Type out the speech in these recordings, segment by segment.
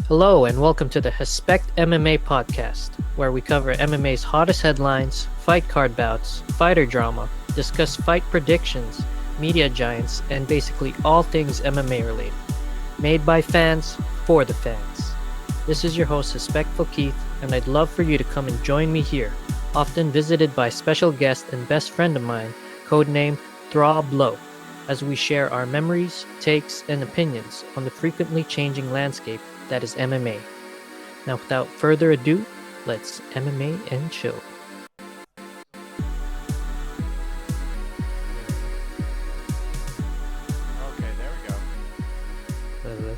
Hello and welcome to the Hespect MMA podcast, where we cover MMA's hottest headlines, fight card bouts, fighter drama, discuss fight predictions, media giants, and basically all things MMA related. Made by fans, for the fans. This is your host, Hespectful Keith, and I'd love for you to come and join me here, often visited by special guest and best friend of mine, codenamed Throb Lowe, as we share our memories, takes, and opinions on the frequently changing landscape that is MMA. Now, without further ado, let's MMA and chill. Okay, there we go.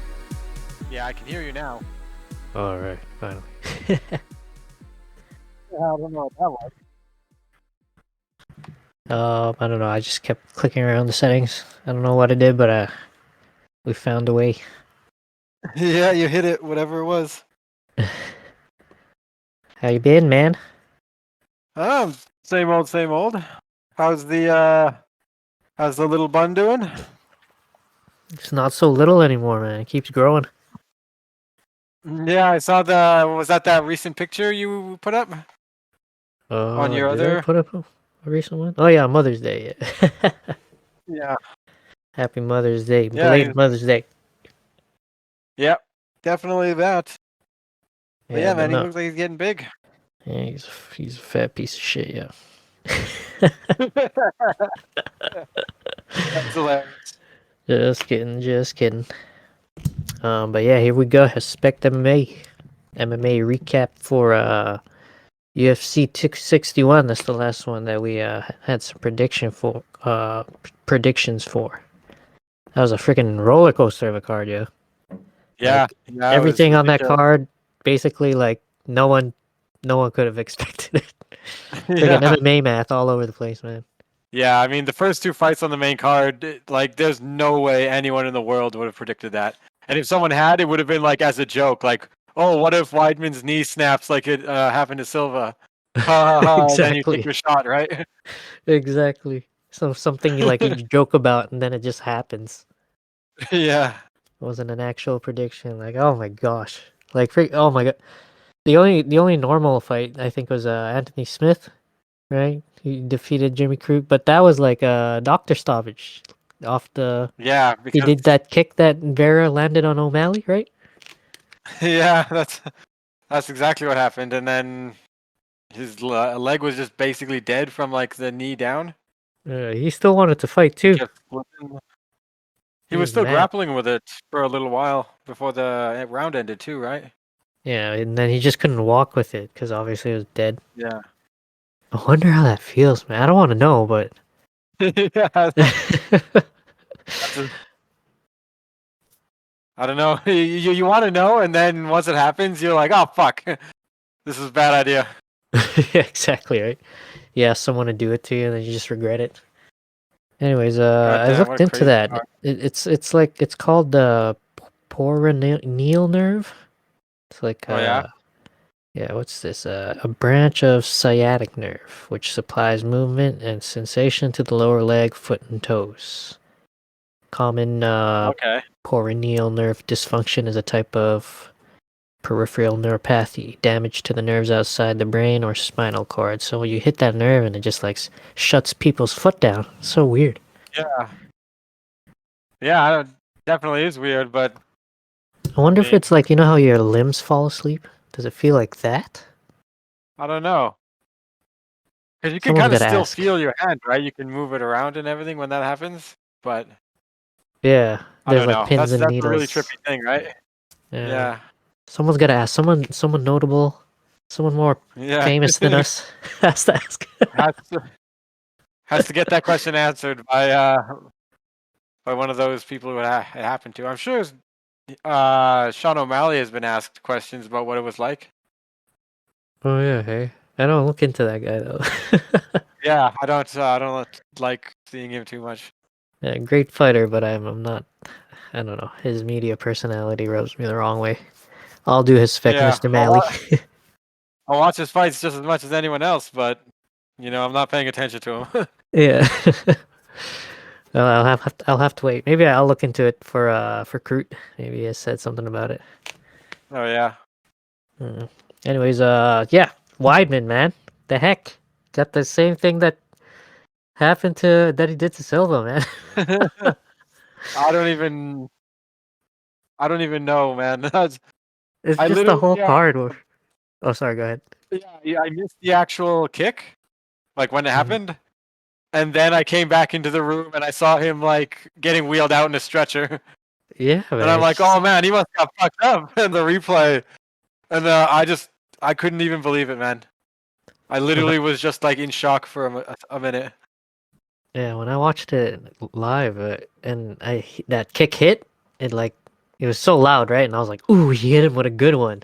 Yeah, I can hear you now. Alright, finally. I don't know what that was. I don't know, I just kept clicking around the settings. I don't know what I did, but we found a way. Yeah, you hit it, whatever it was. How you been, man? Same old, same old. How's the little bun doing? It's not so little anymore, man. It keeps growing. Yeah, I saw was that recent picture you put up? On your did I other? put up a recent one? Oh yeah, Mother's Day. Yeah. Yeah. Happy Mother's Day. Yeah, Belated Mother's Day. Yep, definitely that. But yeah, but man, he no. looks like he's getting big. Yeah, he's a fat piece of shit, yeah. That's hilarious. Just kidding. But yeah, here we go. Hespect MMA. MMA recap for UFC 261. That's the last one that we had some predictions for. That was a freaking roller coaster of a card, yeah. Yeah, Like, everything on that card, basically, like no one could have expected it. Freaking MMA math all over the place, man. Yeah, I mean, the first two fights on the main card, like, there's no way anyone in the world would have predicted that. And if someone had, it would have been like as a joke, like, "Oh, what if Weidman's knee snaps like it happened to Silva?" Ha ha ha! And then you take your shot, right? Exactly. So something you joke about, and then it just happens. Yeah. It wasn't an actual prediction. Like, oh my gosh, oh my god. The only normal fight I think was Anthony Smith, right? He defeated Jimmy Crute, but that was like a doctor stoppage off the. Yeah, He because did that kick that Vera landed on O'Malley, right? yeah, that's exactly what happened. And then his leg was just basically dead from like the knee down. He still wanted to fight too. He was still grappling with it for a little while before the round ended too, right? Yeah, and then he just couldn't walk with it because obviously it was dead. Yeah. I wonder how that feels, man. I don't want to know, but. Yeah. I don't know. You want to know, and then once it happens, you're like, "Oh fuck, this is a bad idea." Yeah, exactly, right? Yeah, someone to do it to you, and then you just regret it. Anyways, I looked into that. It's called the peroneal nerve. It's like yeah, what's this? A branch of sciatic nerve, which supplies movement and sensation to the lower leg, foot, and toes. Common peroneal nerve dysfunction is a type of peripheral neuropathy, damage to the nerves outside the brain or spinal cord. So you hit that nerve and it just like shuts people's foot down. It's so weird. Yeah, it definitely is weird, but I wonder if it's like, you know how your limbs fall asleep? Does it feel like that? I don't know. Because you can kind of still feel your hand, right? You can move it around and everything when that happens, but yeah, there's like pins and that's needles. a really trippy thing, right? Yeah. Someone's gotta ask. Someone notable, someone more famous than us has to ask. has to get that question answered by one of those people who it happened to. I'm sure Sean O'Malley has been asked questions about what it was like. Oh yeah, hey. I don't look into that guy though. Yeah, I don't like seeing him too much. Yeah, great fighter, but I'm not. I don't know. His media personality rubs me the wrong way. I'll do his spec, Mr. Malley. I'll watch his fights just as much as anyone else, but I'm not paying attention to him. Yeah. Well, I'll have to wait. Maybe I'll look into it for Crute. Maybe he has said something about it. Oh yeah. Anyways, yeah, Weidman, man, the heck, got the same thing that he did to Silva, man. I don't even. I don't even know, man. It's I just the literally, whole card. Oh, sorry, go ahead. yeah, I missed the actual kick, like when it Mhm. happened, and then I came back into the room and I saw him like getting wheeled out in a stretcher, Yeah, and man. I'm It's like, just oh man, he must have got fucked up in the replay, and I couldn't even believe it, man. I when I, literally was just like in shock for a minute. yeah, when I watched it live, and that kick hit, it was so loud, right? And I was like, "Ooh, he hit him with a good one."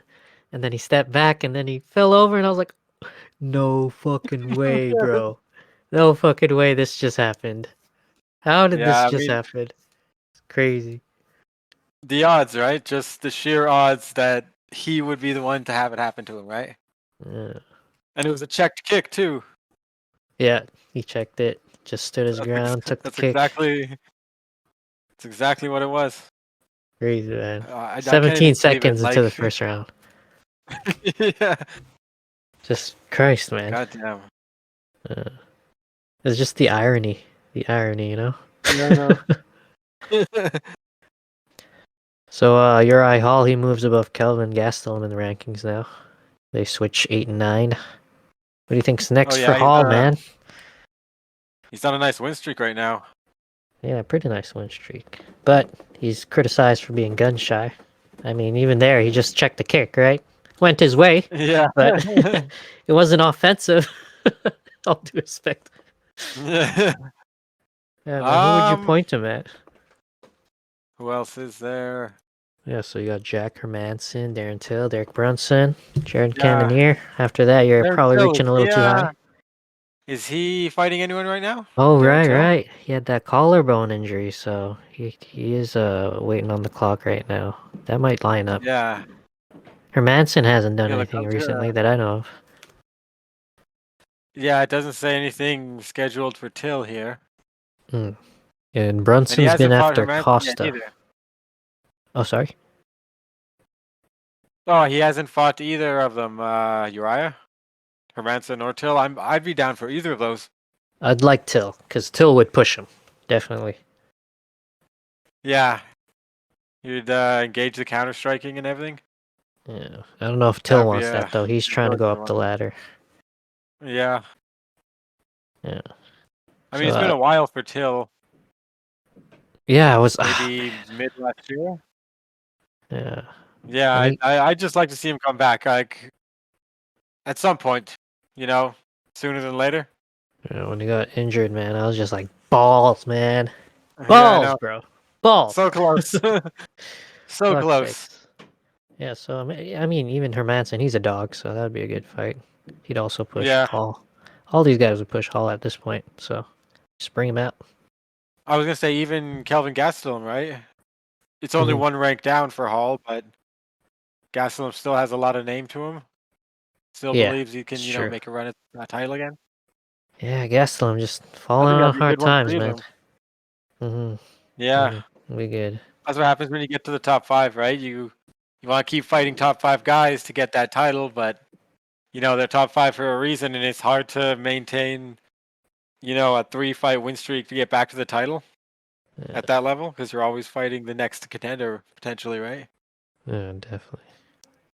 And then he stepped back, and then he fell over, and I was like, "No fucking way, bro! No fucking way! This just happened. How did this Yeah, I just mean happen? It's crazy." the odds, right? Just the sheer odds that he would be the one to have it happen to him, right? Yeah, And it was a checked kick too. yeah. He checked it, just stood his ground, took the That's kick. exactly what it was. Crazy, man. I can't even 17 believe it. seconds into the Like, first round. yeah, Just Christ, man. goddamn. Uh, it's just the irony. The irony, you know? Yeah, no. So, Uri Hall, he moves above Kelvin Gastelum in the rankings now. They switch 8 and 9. What do you think's Oh next for yeah, Hall, man? he's on a nice win streak right now. Yeah, pretty nice win streak. But he's criticized for being gun shy. I mean, even there, he just checked the kick, right? Went his way, Yeah. but it wasn't offensive. All due respect. Yeah. Yeah, man, who would you Um, point him at? who else is there? Yeah, so you got Jack Hermanson, Darren Till, Derek Brunson, Jared Yeah, Cannonier. After that, you're there probably still is. reaching a little too high. Is he fighting anyone right now? Oh, Darren right, Till? right. He had that collarbone injury, so he is waiting on the clock right now. That might line up. Yeah. Hermanson hasn't done Yeah, look, anything recently that I know of. yeah, it doesn't say anything scheduled for Till here. Hmm. And And he Brunson's been hasn't fought after Hermanson yet Costa. either. Oh, sorry? Oh, he hasn't fought either of them, Uriah, Hermanson, or Till. I'd be down for either of those. I'd like Till, because Till would push him. Definitely. Yeah. You'd engage the counter striking and everything. Yeah. I don't know if That Till would be wants that, though. He's trying to really go good up the one. ladder. Yeah. Yeah. I So, mean, it's been a while for Till. yeah, I was... Maybe mid last year. yeah. Yeah, When he, I'd just like to see him come back, like at some point, sooner than later. when he got injured, man, I was just like, balls, man. Yeah, I Balls, know. bro. Balls. So close. So Fuck close. sakes. Yeah, so I mean, even Hermanson, he's a dog, so that'd be a good fight. He'd also push Yeah. Hall. All these guys would push Hall at this point, so just bring him out. I was gonna say even Kelvin Gastelum, right? It's only Mhm. one rank down for Hall, but Gastelum still has a lot of name to him. Still Yeah, believes he can, it's true. make a run at that title again. Yeah, I guess I'm just I falling think on that'd be a hard good one for times, either man. of them. Yeah. We good. That's what happens when you get to the top 5, right? You want to keep fighting top 5 guys to get that title, but they're top 5 for a reason, and it's hard to maintain, a 3-fight win streak to get back to the title Yeah, at that level because you're always fighting the next contender potentially, right? yeah, definitely.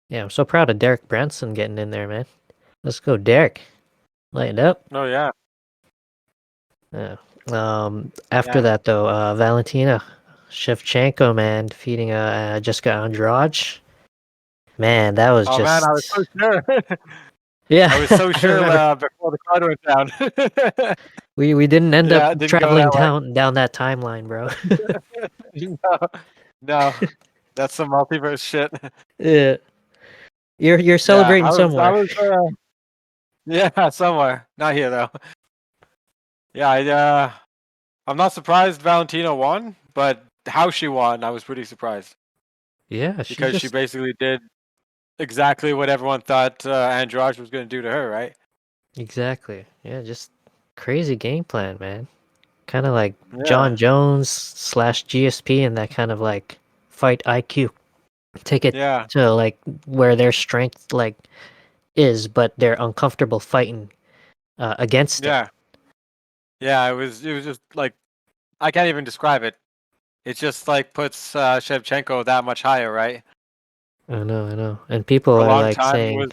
Yeah, I'm so proud of Derek Branson getting in there, man. Let's go, Derek. Light it up. Oh yeah, Yeah. After yeah. that though, Valentina Shevchenko, man, defeating Jessica Andrade. Man, that was Oh man, I was just so sure. yeah. I was so I sure remember before the card went down. we didn't end up Yeah, it didn't go traveling that way. down that timeline, bro. No, no, that's some multiverse shit. Yeah, you're Yeah, celebrating I somewhere. was, yeah, somewhere, not here though. Yeah, I'm not surprised Valentina won, but how she won, I was pretty surprised Yeah, she because she just basically did exactly what everyone thought Andrade was going to do to her, right? exactly. Yeah, just crazy game plan, man. Kind of like Yeah, John Jones slash GSP and that kind of like fight IQ. take it to like where their strength like is, but they're uncomfortable fighting against it. Yeah, it was just like I can't even describe it. It just like puts Shevchenko that much higher, right? I know. And people For a are long like time saying,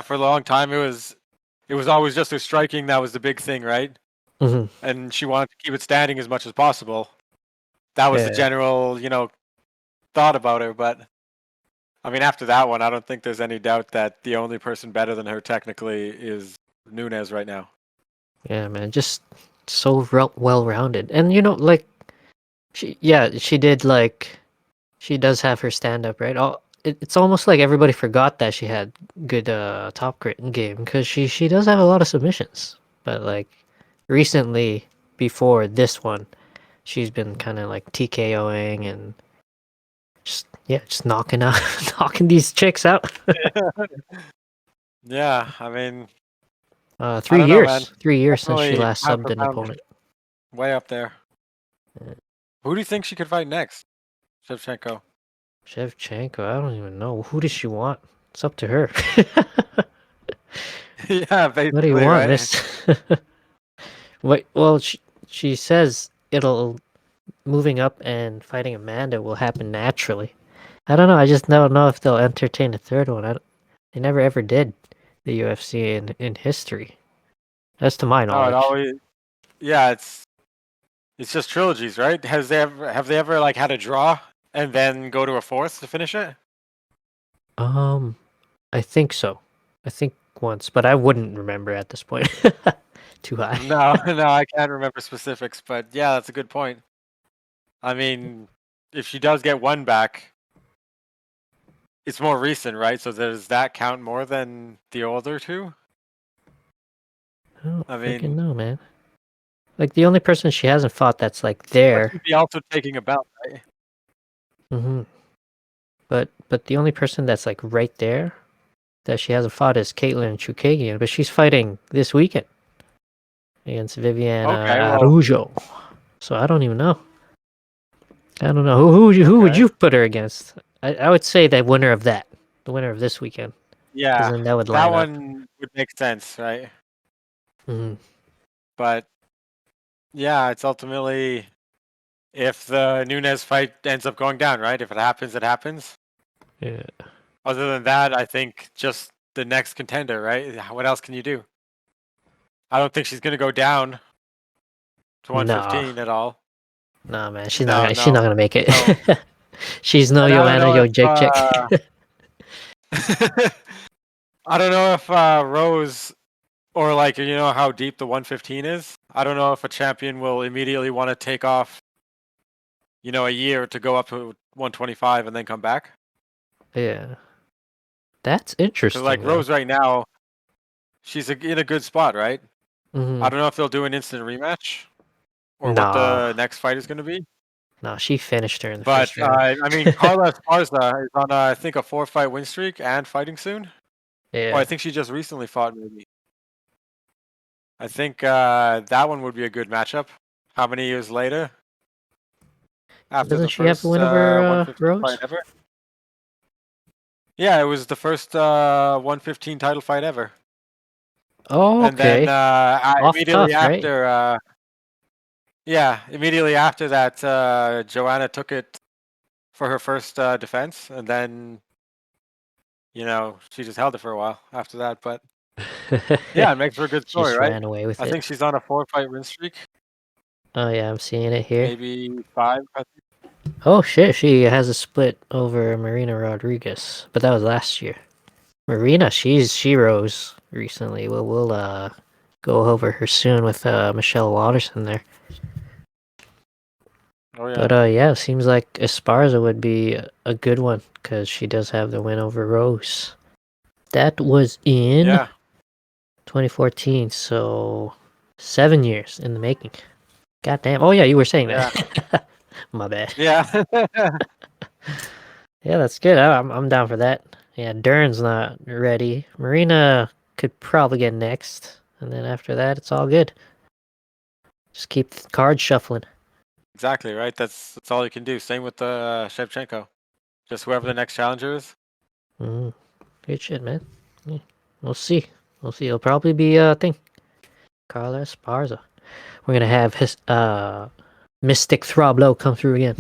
for a long time it was always just her striking that was the big thing, right? mhm, And she wanted to keep it standing as much as possible. That was the yeah, general, thought about her. But I mean, after that one, I don't think there's any doubt that the only person better than her technically is Nunes right now. yeah, man, just so well-rounded. And like she did like she does have her stand-up, right? It's almost like everybody forgot that she had good top grit game because she does have a lot of submissions, but like recently before this one, she's been kind of like TKOing and just knocking out knocking these chicks out. Yeah, I mean, I Three don't know, man. years, 3 years since she Definitely last pound subbed for an pound, opponent. way up there. Uh, Who do you think she could fight next? Shevchenko. Shevchenko, I don't even know. Who does she want? It's up to her. Yeah, What do you basically, want, right? miss? Wait, well, she says it'll moving up and fighting Amanda will happen naturally. I don't know. I just don't know if they'll entertain a third one. They never ever did the UFC in history, as to my No, it knowledge. always yeah, it's just trilogies, right? Have they ever like had a draw and then go to a fourth to finish it? Um, I think so. I think once, but I wouldn't remember at this point. Too high. No, no, I can't remember specifics, but yeah, that's a good point. I mean, if she does get one back, it's more recent, right? So does that count more than the older two? I don't I freaking mean, know, man. Like the only person she hasn't fought that's like but there. she'd be also taking a belt, right? hmm But the only person that's like right there that she hasn't fought is Caitlin Chukagian, but she's fighting this weekend against Okay, Viviana well, Araujo. So I don't even know. I don't know who would okay, you put her against? I would say the winner of that, the winner of this weekend, because yeah, then that would that line up. one would make sense, right? hmm But yeah, it's ultimately if the Nunes fight ends up going down, right? If it happens, it happens. Yeah. Other than that, I think just the next contender, right? What else can you do? I don't think she's going to go down to Nah, 115 at all. nah, man, she's not No, gonna she's not no. gonna make it. So, She's no and I don't Joanna know if Jacek. I don't know if Rose or like how deep the 115 is. I don't know if a champion will immediately want to take off, a year to go up to 125 and then come back. Yeah, that's Because like interesting though. Rose right now, she's in a good spot, right? hmm I don't know if they'll do an instant rematch or what Nah, the next fight is going to be. nah, she finished her in the But first round. I mean, Carla Esparza is on I think a 4-fight win streak and fighting soon. Oh, I Yeah, think she just recently fought. Maybe I think that one would be a good matchup. How many years later? After doesn't the she have the first win over 115 fight Rose? ever? Yeah, it was the first 115 title fight ever. Oh, And then okay. Off immediately tough, right? after, immediately after that, Joanna took it for her first defense, and then she just held it for a while after that. But yeah, it makes for a good She story, just right? ran away with I it. think she's on a 4-fight win streak, Oh yeah, I'm seeing it here. maybe 5. I think. Oh shit, she has a split over Marina Rodriguez, but that was last year. Marina, she rose recently. We'll go over her soon with Michelle Watterson there. Oh yeah, But yeah, it seems like Esparza would be a good one because she does have the win over Rose. That was in yeah, 2014, so 7 years in the making. God damn. Oh yeah, you were saying yeah, that. My bad. yeah. Yeah, that's good. I'm down for that. Yeah, Dern's not ready. Marina could probably get next, and then after that, it's all good. Just keep the cards shuffling. Exactly right. That's all you can do. Same with Shevchenko. Just whoever the next challenger is. Good shit, man. Yeah. We'll see. It'll probably be thing. Carlos Esparza. We're gonna have his Mystic Throb Lowe come through again.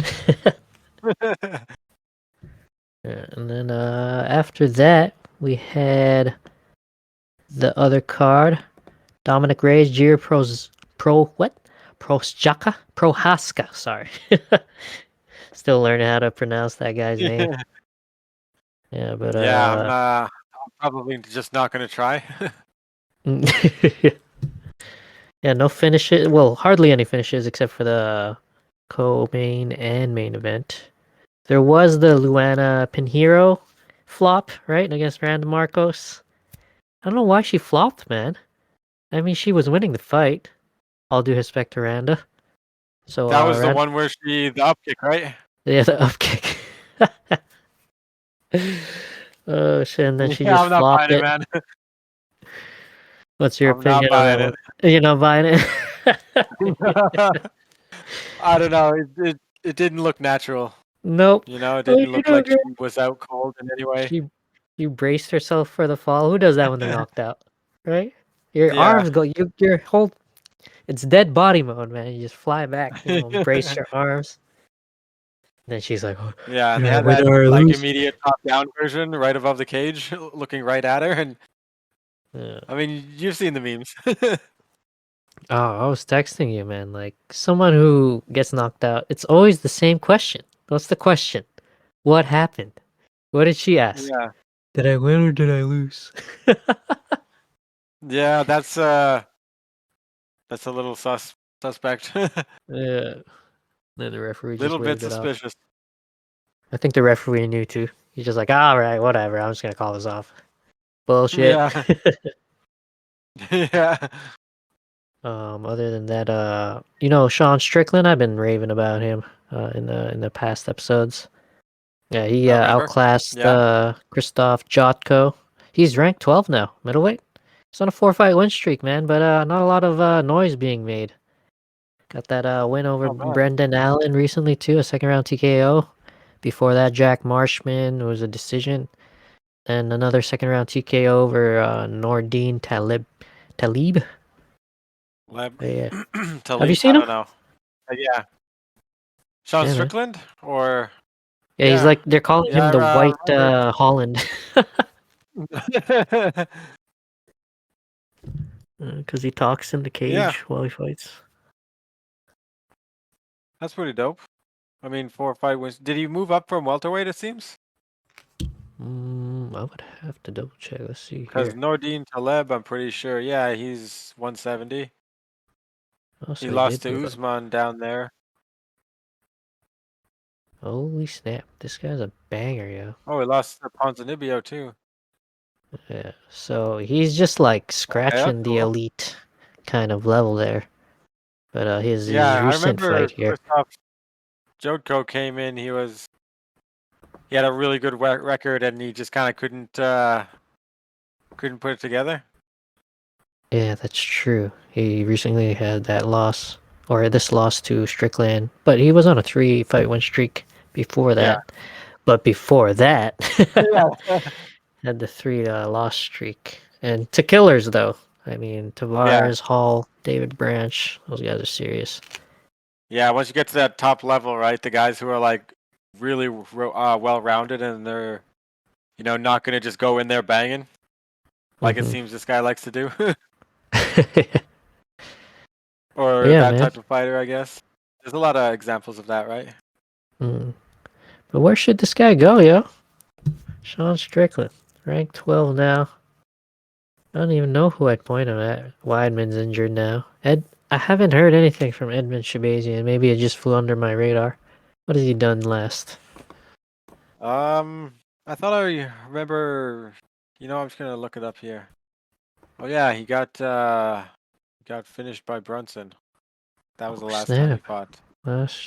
Yeah, and then after that we had the other card. Dominic Reyes, Jir Prochazka, sorry. Still learning how to pronounce that guy's name. Yeah, but I'm probably just not gonna try. yeah, no finishes. Well, hardly any finishes except for the co-main and main event. There was the Luana Pinheiro flop, right, against Randa Marcos. I don't know why she flopped, man. I mean, she was winning the fight. All due respect to Randa. So that was the one where the up kick, right? Yeah, the up kick. Oh shit! And then she just flopped it. Man. What's your opinion on that one? You're not buying it. I don't know. It didn't look natural. Nope. You know, it didn't look like she was out cold in any way. She braced herself for the fall. Who does that when they're knocked out? Right? Your arms go. Your whole. It's dead body mode, man. You just fly back. You know, brace your arms. Then she's like, oh, yeah, they had that like immediate top-down version right above the cage, looking right at her, and I mean, you've seen the memes. Oh, I was texting you, man. Like someone who gets knocked out, it's always the same question. What's the question? What happened? What did she ask? Yeah. Did I win or did I lose? Yeah, that's a little suspect. Yeah. Then the referee little just bit waved suspicious. It off. I think the referee knew too. He's just like, all right, whatever. I'm just gonna call this off. Bullshit. Yeah. Yeah. Other than that, you know, Sean Strickland, I've been raving about him in the past episodes. Yeah, he outclassed Krzysztof Jotko. He's ranked 12 now, middleweight. He's on a 4-fight win streak, man, but not a lot of noise being made. Got that win over Brendan Allen recently too, a second round TKO. Before that, Jack Marshman was a decision, and another second round TKO over Nordine Talib. Yeah. Talib, have you seen him? I don't know. Yeah. Sean Strickland, or yeah, he's like they're calling him the White Holland. Because he talks in the cage while he fights. That's pretty dope. I mean, 4-5 wins. Did he move up from welterweight? It seems. I would have to double check. Let's see. Because Nordine Taleb, I'm pretty sure. Yeah, he's 170. Oh, so he lost to Usman down there. Holy snap! This guy's a banger, yo. Oh, he lost to Ponzinibbio too. Yeah, so he's just like scratching the elite kind of level there. But his recent fight here. Jotko came in. He had a really good record, and he just kind of couldn't put it together. Yeah, that's true. He recently had that loss, or this loss to Strickland, but he was on a 3-fight win streak before that. Yeah. But before that, had the 3 loss streak. And to killers, though. I mean, Tavares, Hall, David Branch, those guys are serious. Yeah, once you get to that top level, right, the guys who are like really well-rounded and they're, not going to just go in there banging like it seems this guy likes to do. Or that type of fighter, I guess. There's a lot of examples of that, right? But where should this guy go, yo? Sean Strickland, ranked 12 now. I don't even know who I'd point him at. Weidman's injured now. I haven't heard anything from Edmund Shabazian. Maybe it just flew under my radar. What has he done last? I thought I remember. I'm just gonna look it up here. Oh yeah, he got finished by Brunson. That was the last time he fought.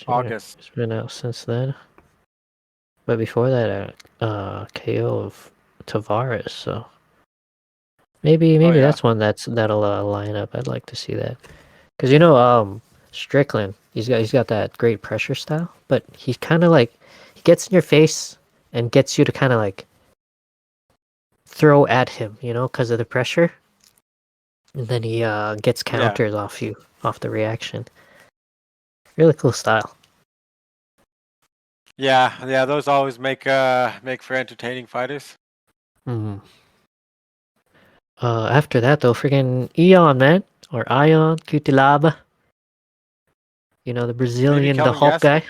August. He's been out since then. But before that, KO of Tavares. So maybe that's one that'll line up. I'd like to see that. Because Strickland, he's got that great pressure style, but he's kind of like he gets in your face and gets you to kind of like throw at him, you know, because of the pressure. And then he gets counters off you, off the reaction. Really cool style. Yeah, those always make for entertaining fighters. Mm-hmm. After that though, freaking Eon, man, or Ion Cutilaba. You know, the Brazilian, the Hulk guy.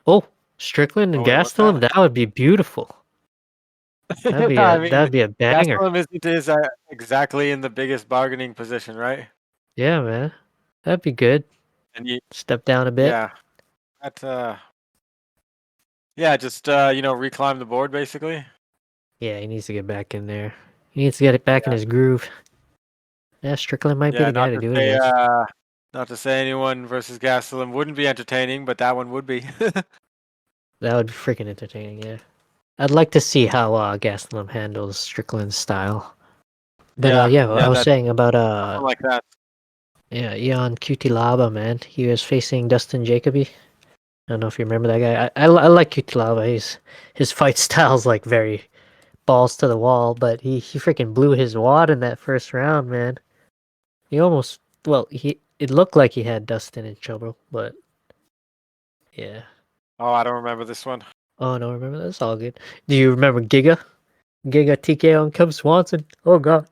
Oh, Strickland and Gastelum, that would be beautiful. That'd be a banger. Gastelum isn't exactly in the biggest bargaining position, right? Yeah, man, that'd be good. And you step down a bit. Yeah, just reclimb the board basically. Yeah, he needs to get back in there. He needs to get it back in his groove. Yeah, Strickland might be the guy to do it against. Not to say anyone versus Gastelum wouldn't be entertaining, but that one would be. That would be freaking entertaining, yeah. I'd like to see how Gastelum handles Strickland's style. But I was saying about like that. Yeah, Ion Cutilaba, man. He was facing Dustin Jacoby. I don't know if you remember that guy. I like Cutilaba. His fight style's like very balls to the wall, but he freaking blew his wad in that first round, man. He almost it looked like he had Dustin in trouble, but yeah. Oh, I don't remember this one. Oh no, remember that's all good. Do you remember Giga TKO on Cub Swanson? Oh god.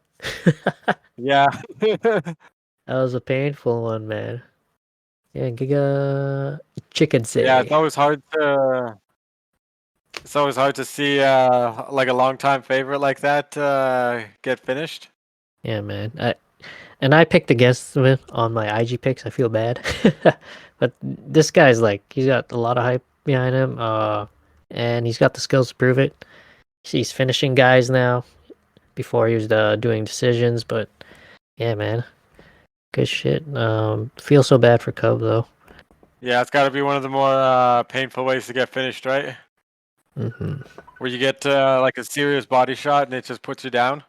Yeah. That was a painful one, man. Yeah, Giga Chicken Say. Yeah, it's always hard to see like a longtime favorite like that get finished. Yeah, man. I picked against him on my IG picks. I feel bad, but this guy's like he's got a lot of hype behind him. And he's got the skills to prove it. He's finishing guys now. Before he was doing decisions, but yeah, man, good shit. Feel so bad for Cub though. Yeah, it's got to be one of the more painful ways to get finished, right? Mm-hmm. Where you get like a serious body shot and it just puts you down.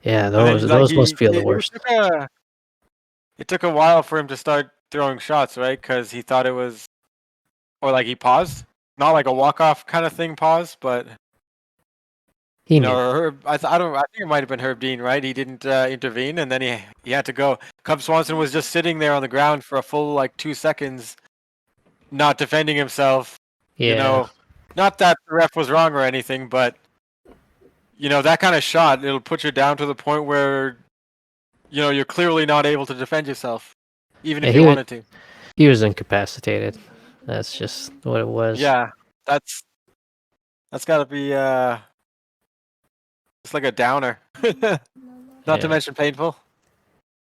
Yeah, those must feel the worst. It took a while for him to start throwing shots, right? Because he thought it was, or like he paused, not like a walk-off kind of thing, pause, but he knew. I think it might have been Herb Dean, right? He didn't intervene, and then he had to go. Cub Swanson was just sitting there on the ground for a full like 2 seconds, not defending himself. Yeah. You know, not that the ref was wrong or anything, but that kind of shot, it'll put you down to the point where you're clearly not able to defend yourself, even if you wanted to. He was incapacitated. That's just what it was. Yeah, that's got to be it's like a downer. Not to mention painful.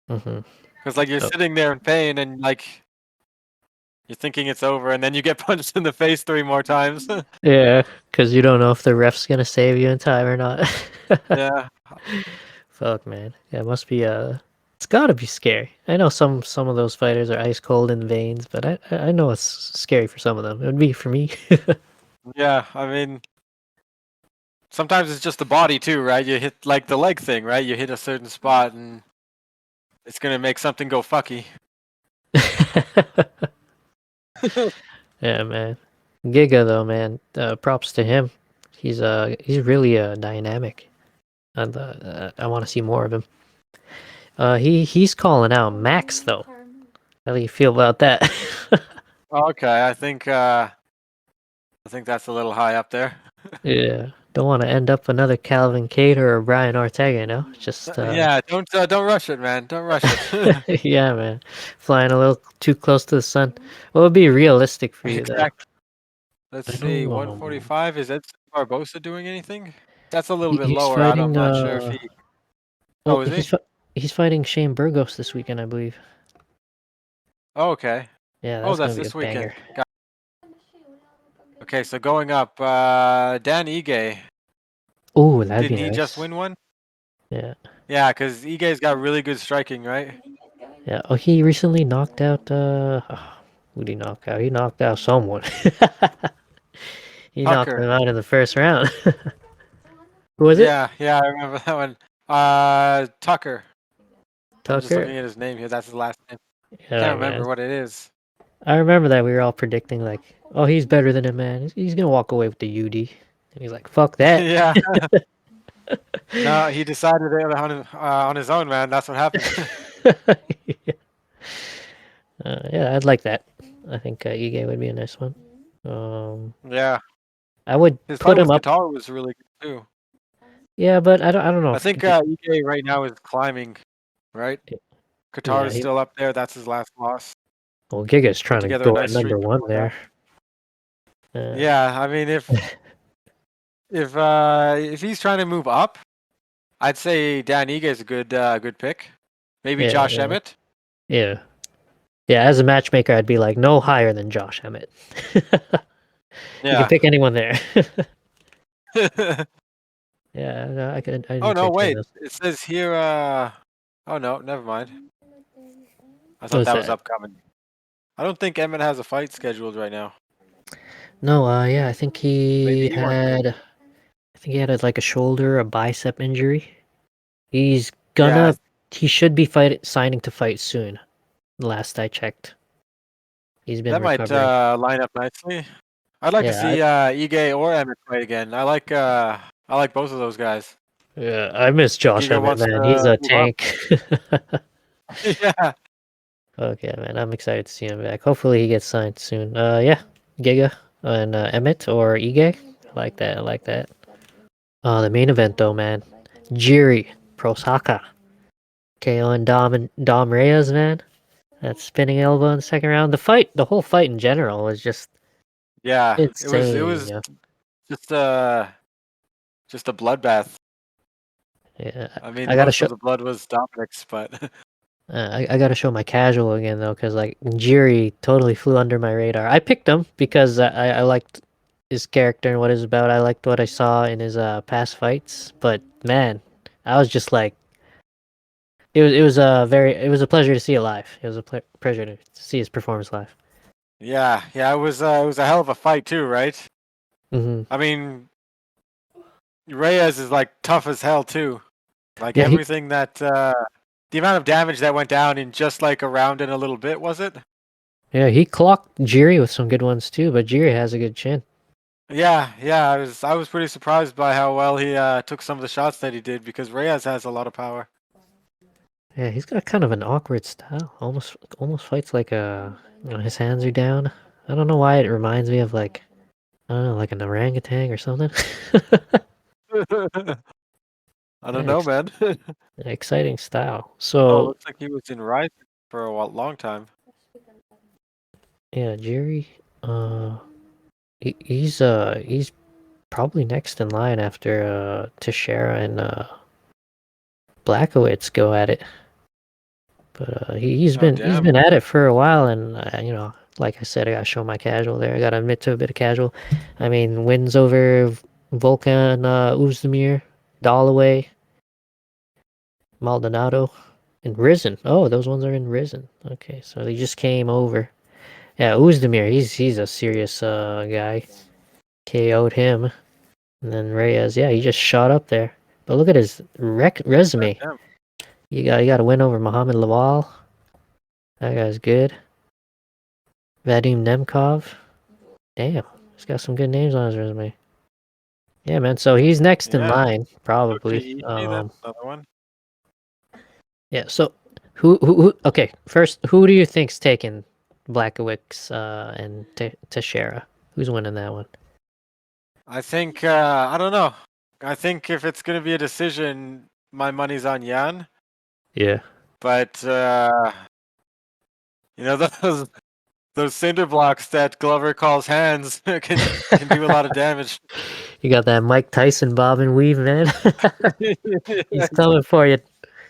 Because like you're sitting there in pain and like you're thinking it's over, and then you get punched in the face 3 more times. Yeah, because you don't know if the ref's gonna save you in time or not. Yeah. Fuck, man. Yeah, it must be it's gotta be scary. I know some of those fighters are ice cold in the veins, but I know it's scary for some of them. It would be for me. Yeah, I mean, sometimes it's just the body too, right? You hit like the leg thing, right? You hit a certain spot and it's gonna make something go fucky. Yeah, man. Giga though, man. Props to him. He's really dynamic, and I want to see more of him. He's calling out Max though. How do you feel about that? Okay, I think that's a little high up there. Yeah, don't want to end up another Calvin Cater or Brian Ortega, you know? Just yeah, don't rush it, man. Don't rush it. Yeah, man. Flying a little too close to the sun. What would be realistic for you, though? Let's see, 145. Is Ed Barbosa doing anything? That's a little bit lower. I'm not sure if he. Oh, is he? He's fighting Shane Burgos this weekend, I believe. Oh, okay. Yeah, that's this weekend. Okay, so going up, Dan Ige. Oh, that'd be nice. Didn't he just win one? Yeah. Yeah, because Ige's got really good striking, right? Yeah. Oh, he recently knocked out. Who did he knock out? He knocked out someone. He knocked him out in the first round. Who was it? Yeah, I remember that one. Tucker. I'm just looking at his name here. That's his last name. Yeah, Can't remember what it is. I remember that we were all predicting like oh, he's better than him, man. He's gonna walk away with the UD. And he's like, fuck that. Yeah. No, he decided it on his own, man. That's what happened. Yeah. Yeah, I'd like that. I think Ige would be a nice one. Yeah. I would His put fight him with up. Qatar was really good too. Yeah, but I don't know. I think Ike right now is climbing, right? Qatar is still up there. That's his last loss. Well, Giga's Put trying to together a go at nice streak #1 before there. Yeah, I mean, if he's trying to move up, I'd say Dan Ige is a good pick. Maybe Josh Emmett. Yeah. Yeah, as a matchmaker, I'd be like, no higher than Josh Emmett. You can pick anyone there. Yeah, no, I could. Oh no, wait! It says here. Oh no, never mind. I thought that was upcoming. I don't think Emmett has a fight scheduled right now. No, yeah, I think he had. I think he had like a shoulder, a bicep injury. He's gonna. Yeah. He should be signing to fight soon. Last I checked. He's been recovering. That might line up nicely. I'd like to see Ige or Emmett fight again. I like both of those guys. Yeah, I miss Josh Emmett, man. He's a tank. Yeah. Okay, man. I'm excited to see him back. Hopefully he gets signed soon. Yeah, Giga and Emmett or Ige. I like that. I like that. The main event though, man. Jiri Prochazka, KO and Dom Reyes, man. That spinning elbow in the second round. The whole fight in general was just insane. It was just a bloodbath. Yeah, I mean, most of the blood was Dominic's, but I gotta show my casual again though, because like Jiri totally flew under my radar. I picked him because I liked his character and what he's about. I liked what I saw in his past fights, but man, I was just like, it was a pleasure to see it live. It was a pleasure to see his performance live. Yeah, it was a hell of a fight too, right? Mm-hmm. I mean, Reyes is like tough as hell too. Like everything that the amount of damage that went down in just like a round and a little bit, was it? Yeah, he clocked Jiri with some good ones too, but Jiri has a good chin. Yeah, I was pretty surprised by how well he took some of the shots that he did, because Reyes has a lot of power. Yeah, he's got kind of an awkward style. Almost fights like his hands are down. I don't know why it reminds me of like, I don't know, like an orangutan or something. I don't know, man. Exciting style. So looks like he was in Rise for a long time. Yeah, Jiri. He's probably next in line after Teixeira and Blachowicz go at it. But he's been at it for a while, and like I said, I gotta show my casual there. I gotta admit to a bit of casual. I mean, wins over Volkan Oezdemir, Dalloway, Maldonado, and Risen. Oh, those ones are in Risen. Okay, so they just came over. Yeah, Oezdemir, he's a serious guy. KO'd him. And then Reyes, yeah, he just shot up there. But look at his resume. You got a win over Muhammad Lawal. That guy's good. Vadim Nemkov. Damn, he's got some good names on his resume. Yeah, man. So he's next in line, probably. That's another one. Yeah. So who? Okay, first, who do you think's taking Blachowicz and Teixeira? Who's winning that one? I think I don't know. I think if it's gonna be a decision, my money's on Jan. Yeah. But those cinder blocks that Glover calls hands can do a lot of damage. You got that Mike Tyson bob and weave, man. He's coming for you.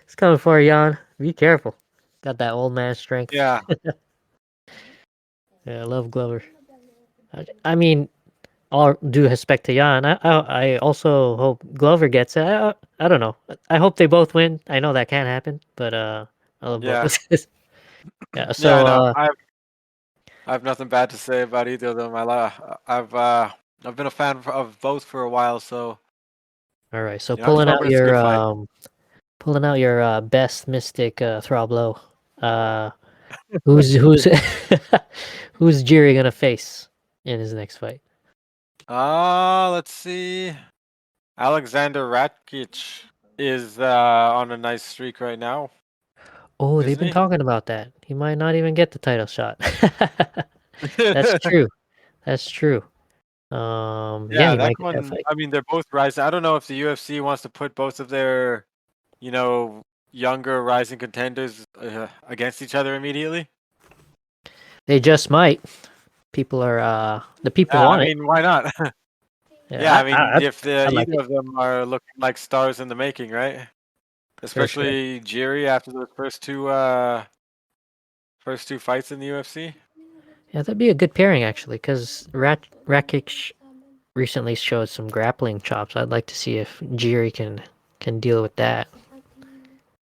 He's coming for you, Jan. Be careful. Got that old man strength. Yeah. Yeah, I love Glover. I mean, all due respect to Jan, I also hope Glover gets it. I don't know. I hope they both win. I know that can't happen, but I love both. Yeah. So I have nothing bad to say about either of them. I've been a fan of both for a while. So. All right. So pulling out your best mystic Throb Lowe. Who's Jiri gonna face? in his next fight? Let's see. Alexander Rakic is on a nice streak right now. Oh, they've Isn't been he? talking about that. He might not even get the title shot. That's true. That's true. Yeah, Yeah, he that might get that one. fight. I mean, they're both rising. I don't know if the UFC wants to put both of their, younger rising contenders against each other immediately. They just might. People are the people Yeah, I want it. mean, why not? Yeah, Yeah, I mean, if I like either it of them are looking like stars in the making, right? for sure. Especially Jiri after those first two fights in the UFC. Yeah, that'd be a good pairing actually, because Rakic recently showed some grappling chops. I'd like to see if Jiri can deal with that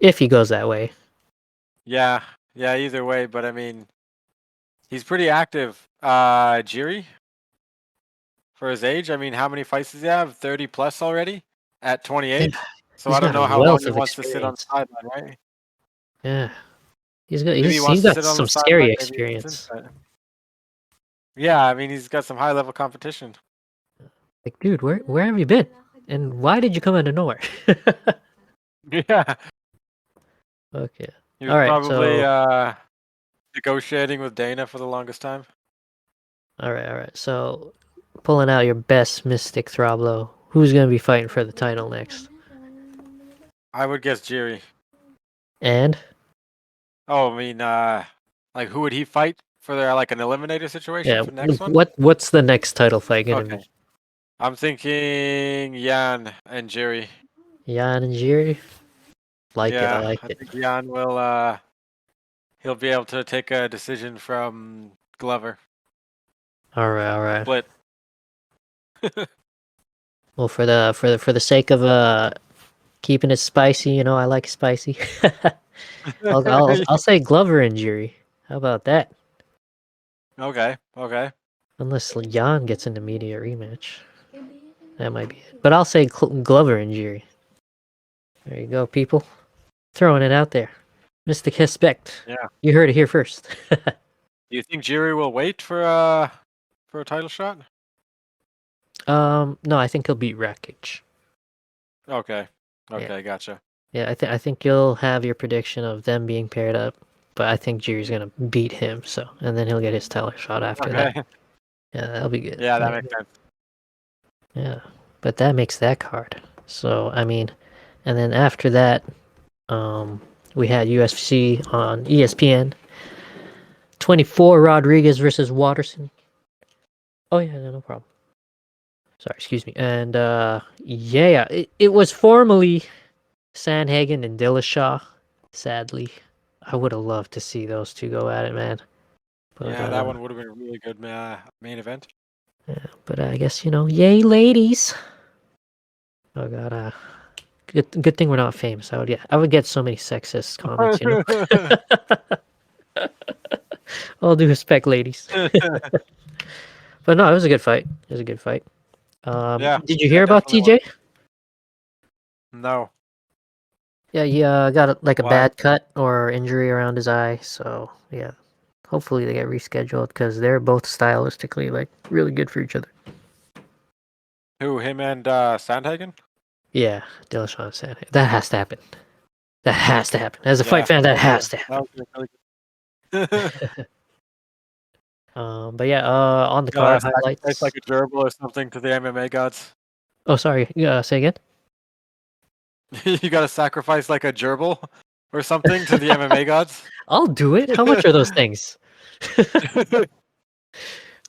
if he goes that way. Yeah, yeah. Either way, but I mean, he's pretty active. Jiri for his age. I mean, how many fights does he have? 30 plus already at 28. Yeah, So he's I don't got a know how long wealth he of wants to sit on experience. the sideline, right? Yeah, Maybe he he's wants to got sit on the some scary sideline. Maybe he doesn't. experience. But yeah, I mean, he's got some high level competition. Like, dude, where have you been? And why did you come out of nowhere? Yeah, Okay. he was All right. probably So, negotiating with Dana for the longest time. all right. All right. So, pulling out your best Mystic Throblo. Who's gonna be fighting for the title next? I would guess Jiri. And Oh, I mean, like who would he fight for their like an eliminator situation yeah, for the next one? what's the next title fight gonna Okay, be? I'm thinking Yan and Jiri. Yan and Jiri. Like it. I Yeah, like I it. think Yan will he'll be able to take a decision from Glover. All right. All right. Split. Well, for the sake of keeping it spicy, you know, I like spicy. I'll say Glover and Jiri. How about that? Okay, okay. Unless Jan gets an immediate rematch, that might be it. But I'll say Glover and Jiri. There you go, people. Throwing it out there. Mystic Hespect. Yeah. You heard it here first. Do you think Jiri will wait for a title shot? No, I think he'll beat Rakic. Okay. Okay, Yeah. gotcha. Yeah, I think you'll have your prediction of them being paired up, but I think Jiri's gonna beat him, so and then he'll get his title shot after that. Okay. Yeah, that'll be good. Yeah, that makes sense. Yeah, but that makes that card. So I mean, and then after that, we had UFC on ESPN. 24 Rodriguez versus Watterson. Oh yeah, no problem. Sorry, excuse me. And yeah, it was formerly Sandhagen and Dillashaw. Sadly, I would have loved to see those two go at it, man. But, Yeah, that one would have been a really good main event. Yeah, but I guess yay ladies. Oh god, good thing we're not famous. I would get so many sexist comments, All due respect, ladies. But no, it was a good fight. It was a good fight. Yeah. Did you hear about TJ? No. Yeah, he got a Why? bad cut or injury around his eye. So yeah, hopefully they get rescheduled because they're both stylistically like really good for each other. Who, him and Sandhagen? Yeah, Dillashaw said that has to happen. That has to happen. As a fight fan, that has to happen. That was really But yeah, on the card highlights. It's like a gerbil or something to the MMA gods. Oh, sorry. Say again. You gotta sacrifice like a gerbil or something to the MMA gods. I'll do it. How much are those things?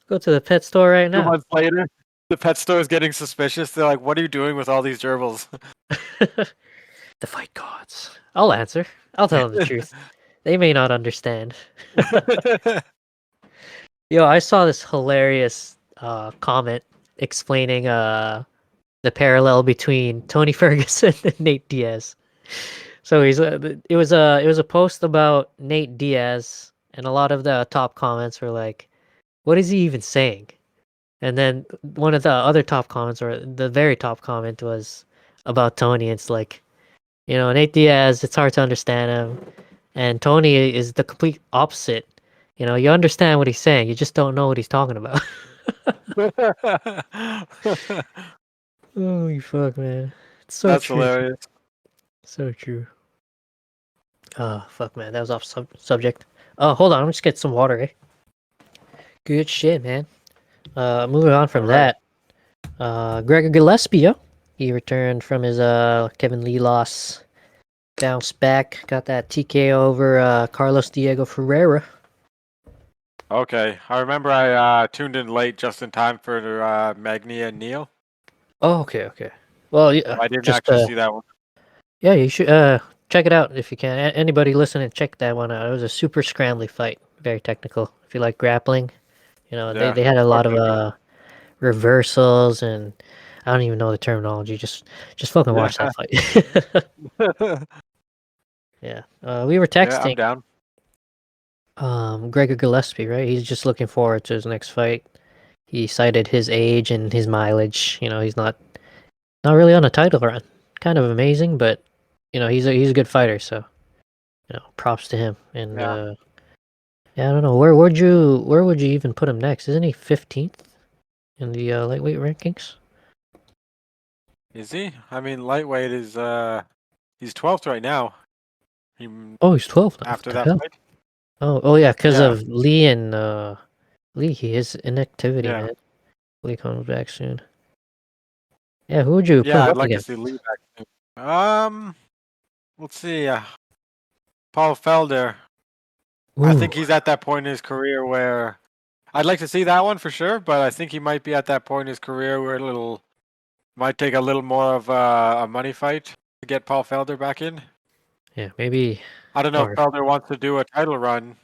Go to the pet store right 2 now. months later, the pet store is getting suspicious. They're like, "What are you doing with all these gerbils?" The fight gods. I'll answer. I'll tell them the truth. They may not understand. Yo, I saw this hilarious comment explaining the parallel between Tony Ferguson and Nate Diaz. So it was a post about Nate Diaz, and a lot of the top comments were like, "What is he even saying?" And then one of the other top comments, or the very top comment, was about Tony. It's like, Nate Diaz, it's hard to understand him, and Tony is the complete opposite. You understand what he's saying, you just don't know what he's talking about. Holy fuck, man! It's so That's true. hilarious. So true. Oh fuck, man, that was off subject. Oh, hold on, I'm just get some water. Good shit, man. Moving on from All right. that. Gregor Gillespie, yo. He returned from his Kevin Lee loss. Bounced back, got that TKO over Carlos Diego Ferreira. Okay, I remember I tuned in late just in time for Magny and Neil. Oh, okay. Well, yeah, I didn't just actually see that one. yeah, you should check it out if you can. Anybody listening, check that one out. It was a super scrambly fight, very technical. If you like grappling, Yeah. they had a lot of Okay. reversals, and I don't even know the terminology. Just fucking watch that Yeah. fight. Yeah. We were Yeah, I'm texting down. Gregor Gillespie, right? He's just looking forward to his next fight. He cited his age and his mileage. He's not really on a title run. Kind of amazing, but he's a good fighter, so props to him. And Yeah. yeah, I don't know where would you even put him next? Isn't he 15th in the lightweight rankings? Is he? I mean, lightweight is he's 12th right now. He, Oh, he's 12th now. What after the that hell? fight. Oh yeah, because Yeah. of Lee and Lee. He has inactivity, Yeah. man. Lee comes back soon. Yeah, who would you put Yeah, him I'd up like to against? see Lee back too. Let's see. Paul Felder. I Ooh, think he's at that point in his career where I'd like to see that one for sure, but I think he might be at that point in his career where might take a little more of a money fight to get Paul Felder back in. yeah, maybe. I don't know if Or Felder wants to do a title run,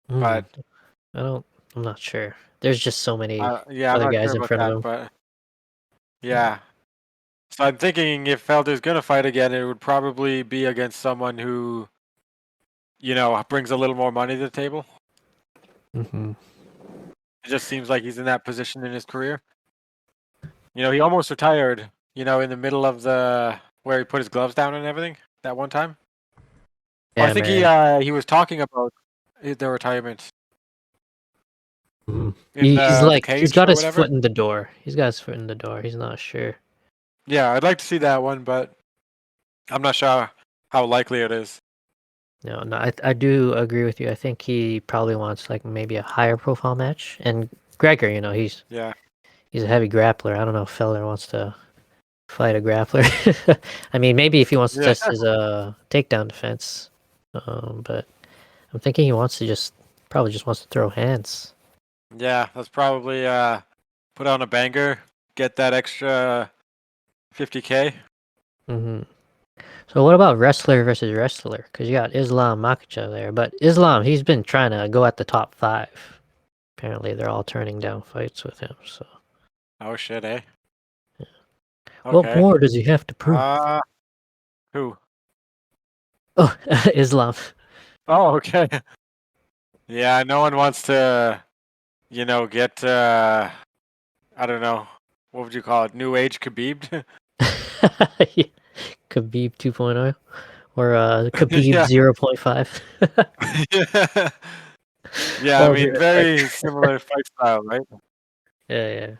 mm, but I don't. I'm not sure. There's just so many yeah, I'm other not sure guys in about front of that, him. but yeah. So I'm thinking if Felder's gonna fight again, it would probably be against someone who, brings a little more money to the table. Mm-hmm. It just seems like he's in that position in his career. He almost retired, in the middle of where he put his gloves down and everything that one time. Oh, I Yeah, think man. he was talking about the retirement Mhm. in He's the like he's cage got or his whatever. foot in the door. He's got his foot in the door. He's not sure. Yeah, I'd like to see that one, but I'm not sure how likely it is. No, I do agree with you. I think he probably wants like maybe a higher profile match. And Gregor, Yeah. he's a heavy grappler. I don't know if Felder wants to fight a grappler. I mean, maybe if he wants to Yeah. test his takedown defense. But I'm thinking he wants to probably just wants to throw hands. Yeah, let's probably put on a banger, get that extra 50K. Hmm. So what about wrestler versus wrestler? Because you got Islam Makhachev there, but Islam, he's been trying to go at the top 5. Apparently, they're all turning down fights with him. So Oh shit, eh? what Okay. more does he have to prove? Who? Oh, Islam. Oh, okay. Yeah, no one wants to, get I don't know, what would you call it? New age Khabib? Khabib 2.0 or Khabib Yeah. 0.5. Yeah. Yeah, I All due mean, respect. very similar fight style, right? Yeah.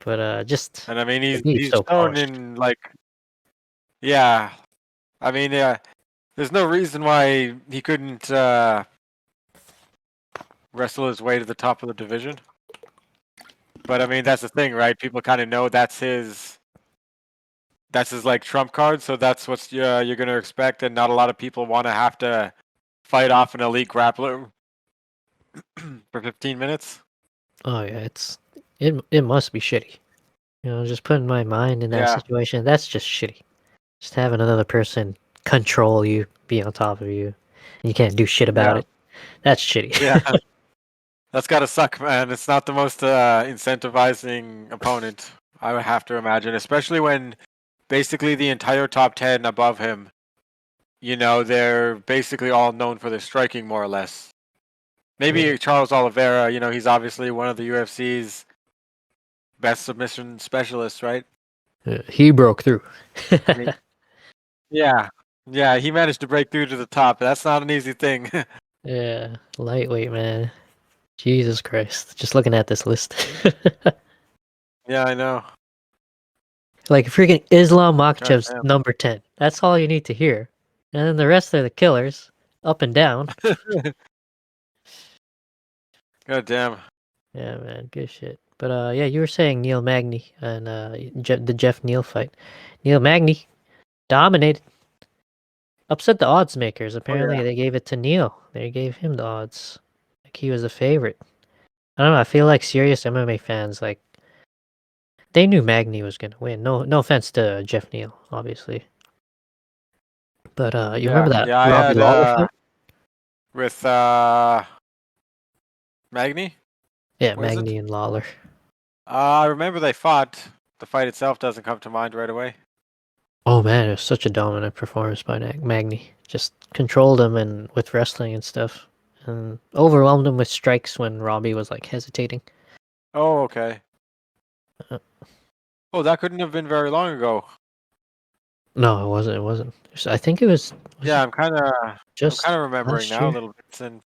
But just And I mean, Khabib's he's so shown polished. in yeah. I mean, yeah. There's no reason why he couldn't wrestle his way to the top of the division. But I mean, that's the thing, right? People kind of know that's his like trump card, so that's what you're gonna expect, and not a lot of people want to have to fight off an elite grappler for 15 minutes. Oh yeah, it must be shitty. Just putting my mind in that Yeah, situation. That's just shitty. Just having another person control you, be on top of you, and you can't do shit about yeah, it. That's shitty. yeah. That's gotta suck, man. It's not the most incentivizing opponent, I would have to imagine, especially when basically the entire top 10 above him, they're basically all known for their striking, more or less. Yeah. Maybe Charles Oliveira, he's obviously one of the UFC's best submission specialists, right? He broke through. Me- Yeah. Yeah, he managed to break through to the top. That's not an easy thing. Yeah, lightweight man. Jesus Christ. Just looking at this list. Yeah, I know. Like freaking Islam God Makhachev's damn. number 10. That's all you need to hear. And then the rest are the killers, up and down. God damn. Yeah, man, good shit. But yeah, you were saying Neil Magny and the Jeff Neal fight. Neil Magny dominated, upset the odds makers. Oh Apparently, yeah. they gave it to Neil. They gave him the odds, like he was a favorite. I don't know. I feel like serious MMA fans, like they knew Magny was gonna win. No offense to Jeff Neal, obviously. But you remember that Yeah, I Robbie had Lawler fight? with Magny. Yeah, Was it? Magny and Lawler. I remember they fought. The fight itself doesn't come to mind right away. Oh man, it was such a dominant performance by Magny. Just controlled him and with wrestling and stuff, and overwhelmed him with strikes when Robbie was like hesitating. Oh, okay. Uh, Oh, that couldn't have been very long ago. No, it wasn't. It wasn't. I think it was Yeah, it I'm kind just of remembering last now a year. little bit. And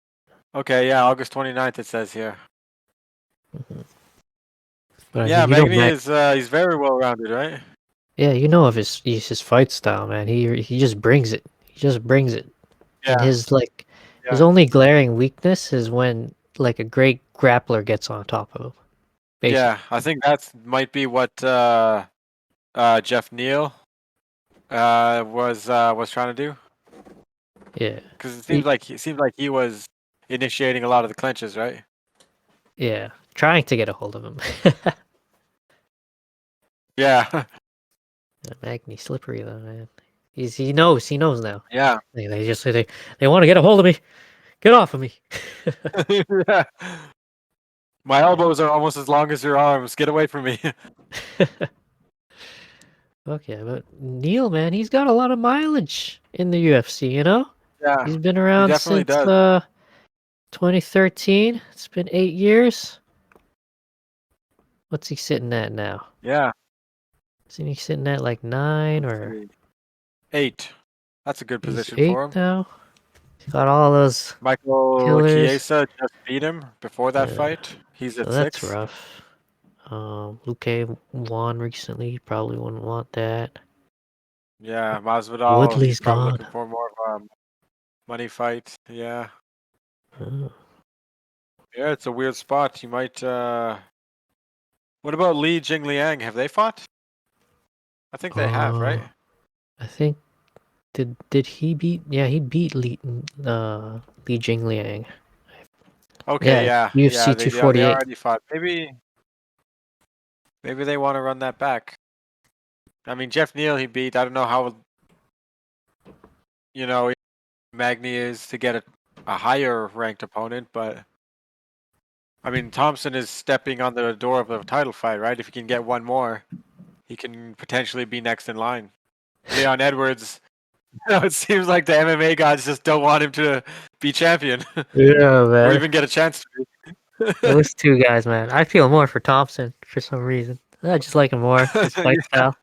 okay, yeah, August 29th it says here. Mhm. But Yeah, you know, Magny is he's very well rounded, right? yeah, you know of his fight style, man. He just brings it. He just brings it. And Yeah, his yeah, only glaring weakness is when like a great grappler gets on top of him. yeah. Basically, I think that might be what Jeff Neal was trying to do. yeah. Because it He, seemed like he was initiating a lot of the clinches, right? yeah, trying to get a hold of him. Yeah, Magny slippery though, man. He knows now. yeah, They just say they want to get a hold of me. Get off of me. yeah. My elbows are almost as long as your arms. Get away from me. Okay, but Neil, man, he's got a lot of mileage in the UFC. You know, Yeah, he's been he around definitely since does. 2013. It's been 8 years. What's he sitting at now? Yeah. Isn't he sitting at like 9 Let's or see. 8. That's a good he's position 8 for him. now? He's got all those Michael killers. Chiesa just beat him before that Yeah, fight. He's so at that's 6. rough. Luque won recently. Probably wouldn't want that. Yeah, Masvidal, he's Woodley's probably gone. looking for more of a money fight. Yeah. Oh. Yeah, it's a weird spot. You might what about Li Jingliang? Have they fought? I think they have, Uh, right? I think did he beat? Yeah, he beat Li Jingliang. Okay, Yeah, yeah. UFC Yeah, they 248. already fought. Maybe they want to run that back. I mean, Jeff Neal he beat. I don't know how you know Magny is to get a higher ranked opponent, but I mean Thompson is stepping on the door of a title fight, right? If he can get one more, he can potentially be next in line. Leon Edwards, it seems like the MMA guys just don't want him to be champion Yeah, or man. even get a chance to be. Those two guys, man. I feel more for Thompson for some reason. I just like him more. His fight Yeah. style.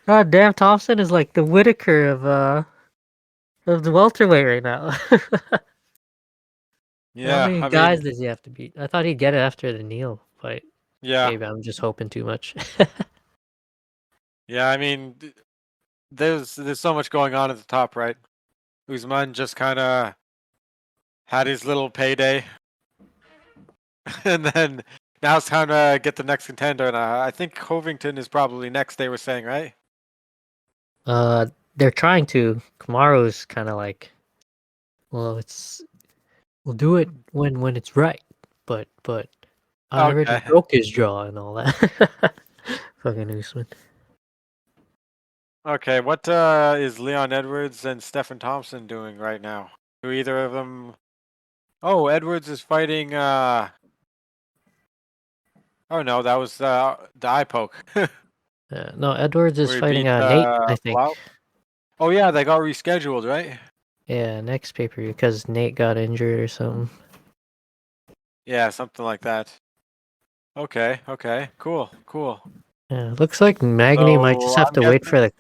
God damn, Thompson is like the Whitaker of the welterweight right now. How Yeah, many I guys mean, does he have to beat? I thought he'd get it after the Neil fight. yeah. Maybe I'm just hoping too much. Yeah, I mean, there's so much going on at the top, right? Usman just kind of had his little payday, and then now it's time to get the next contender. And I think Covington is probably next. They were saying, right? uh, they're trying to. Kamaru's kind of like, well, we'll do it when it's right. But I already Okay. broke his jaw and all that. Fucking Usman. Okay. What is Leon Edwards and Stephen Thompson doing right now? Do either of them? Oh, Edwards is fighting. Oh no, that was the eye poke No, Edwards is where he fighting beat Nate, I think. Blau. Oh yeah, they got rescheduled, right? Yeah, next paper because Nate got injured or something. Yeah, something like that. Okay, okay, cool, cool. Yeah, looks like Magny might just So have I'm to wait guessing. for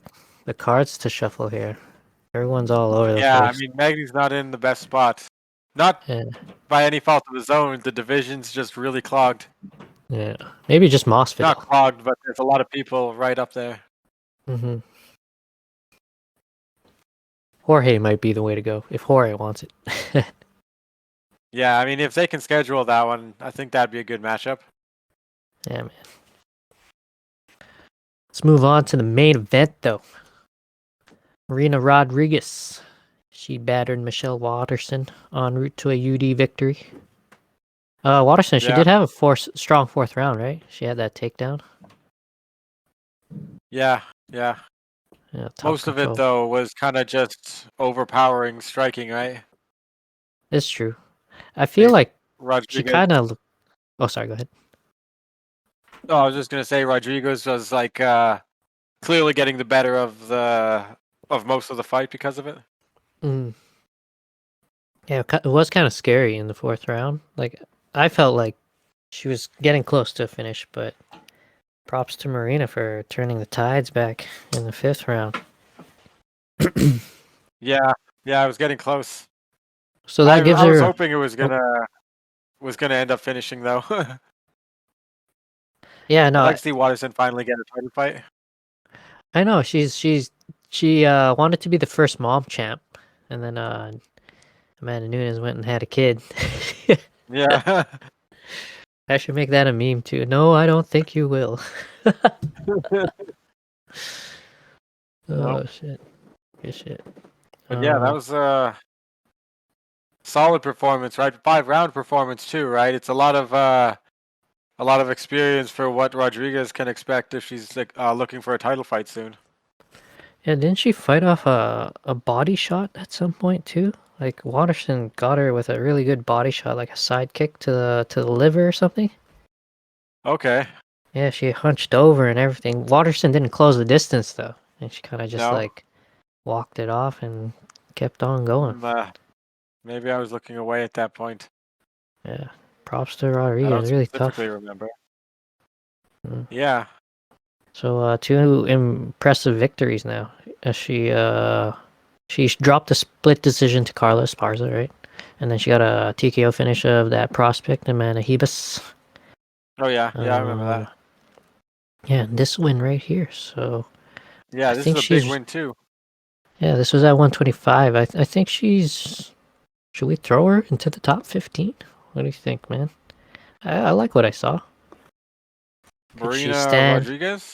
the cards to shuffle here. Everyone's all over the Yeah, I place. mean Magny's not in the best spot. Not by any fault of his own. The division's just really clogged. Yeah, maybe just Masvidal. Not clogged, but there's a lot of people right up there. Mm-hmm. Jorge might be the way to go if Jorge wants it. Yeah, I mean, if they can schedule that one, I think that'd be a good matchup. Yeah, man. Let's move on to the main event, though. Marina Rodriguez. She battered Michelle Watterson en route to a UD victory. Watterson, she did have a strong fourth round, right? She had that takedown. Yeah. Most of it, though, was kind of just overpowering striking, right? It's true. I feel like Rodriguez... she kind of... Oh, sorry, go ahead. Oh, I was just going to say Rodriguez was like clearly getting the better of most of the fight because of it. Mm. Yeah, it was kind of scary in the fourth round. Like, I felt like she was getting close to a finish, but props to Marina for turning the tides back in the fifth round. Yeah, I was getting close. So that gives her... I was hoping it was gonna end up finishing though. Yeah, no. I'd like to see Watterson finally get a title fight. I know she wanted to be the first mom champ, and then Amanda Nunes went and had a kid. Yeah. I should make that a meme too. No, I don't think you will. Oh shit. Good shit. But yeah, that was a solid performance, right? 5-round performance too, right? It's a lot of experience for what Rodriguez can expect if she's like looking for a title fight soon. Yeah, didn't she fight off a body shot at some point too? Like Watterson got her with a really good body shot, like a side kick to the liver or something. Okay. Yeah, she hunched over and everything. Watterson didn't close the distance though, and she kind of just like walked it off and kept on going. Maybe I was looking away at that point. Yeah, props to Rodriguez. Really tough. I remember. Yeah. So 2 impressive victories now. She dropped a split decision to Carla Esparza, right? And then she got a TKO finish of that prospect, Amanda Hebus. Oh yeah, I remember that. Yeah, and this win right here. So yeah, this is a big win too. Yeah, this was at 125. I think she's... Should we throw her into the top 15? What do you think, man? I like what I saw. Marina Rodriguez?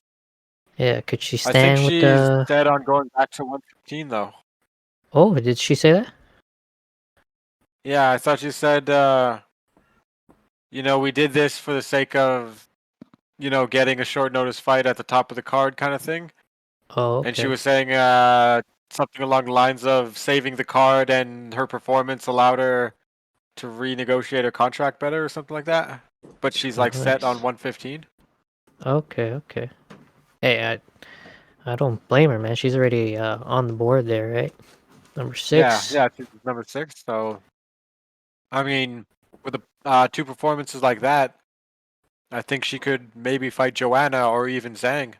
Yeah, could she stand with the... I think she's dead on going back to 115, though. Oh, did she say that? Yeah, I thought she said, we did this for the sake of, getting a short notice fight at the top of the card kind of thing. Oh, okay. And she was saying something along the lines of saving the card and her performance allowed her to renegotiate her contract better or something like that. But she's set on 115. Okay. Hey, I don't blame her, man. She's already on the board there, right? Number 6. Yeah, she's number 6. So, I mean, with the 2 performances like that, I think she could maybe fight Joanna or even Zhang,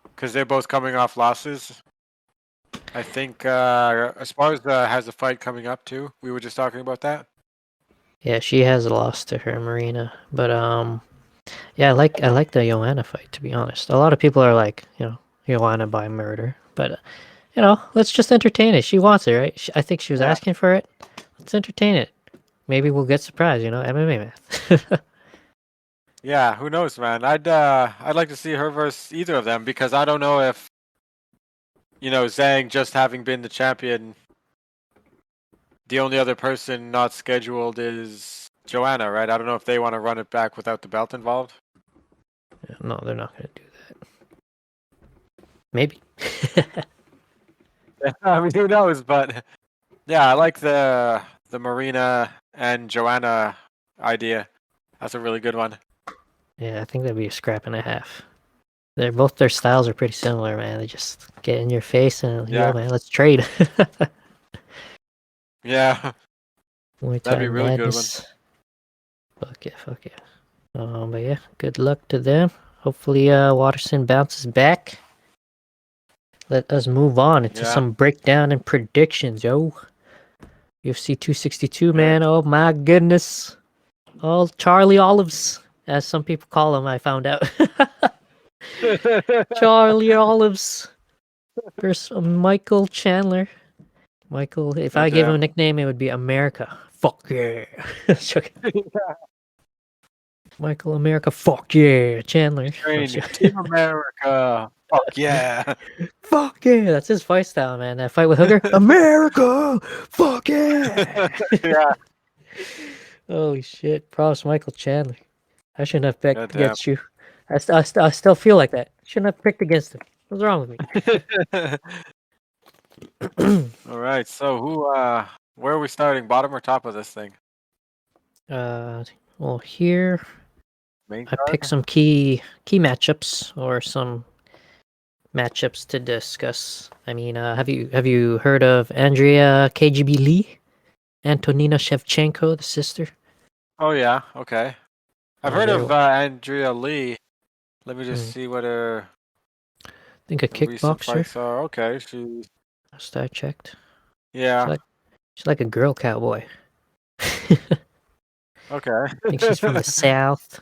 because they're both coming off losses. I think Esparza has a fight coming up too. We were just talking about that. Yeah, she has a loss to her, Marina. But yeah, I like the Joanna fight, to be honest. A lot of people are like, Joanna by murder, but let's just entertain it. She wants it, right? I think she was asking for it. Let's entertain it. Maybe we'll get surprised, MMA math. Yeah, who knows, man? I'd like to see her versus either of them, because I don't know if Zhang, just having been the champion, the only other person not scheduled is Joanna, right? I don't know if they want to run it back without the belt involved. Yeah, no, they're not going to do that. Maybe. I mean, who knows? But yeah, I like the Marina and Joanna idea. That's a really good one. Yeah, I think that'd be a scrap and a half. Their styles are pretty similar, man. They just get in your face and yo, man, let's trade. Yeah, that'd be a really good one. Fuck yeah. But yeah, good luck to them. Hopefully, Watterson bounces back. Let us move on into some breakdown and predictions, yo. UFC 262, man. Oh my goodness. All Charlie Olives, as some people call him, I found out. Charlie Olives versus Michael Chandler. Michael, if I gave him a nickname, it would be America. Fuck yeah. Michael America, fuck yeah. Chandler. Team America. Fuck yeah. Fuck yeah. That's his fight style, man. That fight with Hooker. America. Fuck yeah. Yeah. Holy shit. Props, Michael Chandler. I shouldn't have picked against you. I still feel like that. Shouldn't have picked against him. What's wrong with me? All right. So where are we starting? Bottom or top of this thing? Well, here I picked some key matchups or some matchups to discuss. I mean, have you heard of Andrea KGB Lee? Antonina Shevchenko, the sister? Oh yeah, okay. I've heard of Andrea Lee. Let me just see what her I think a kickboxer. Are. Okay, she's last I checked. Yeah. She's like a girl cowboy. Okay. I think she's from the South.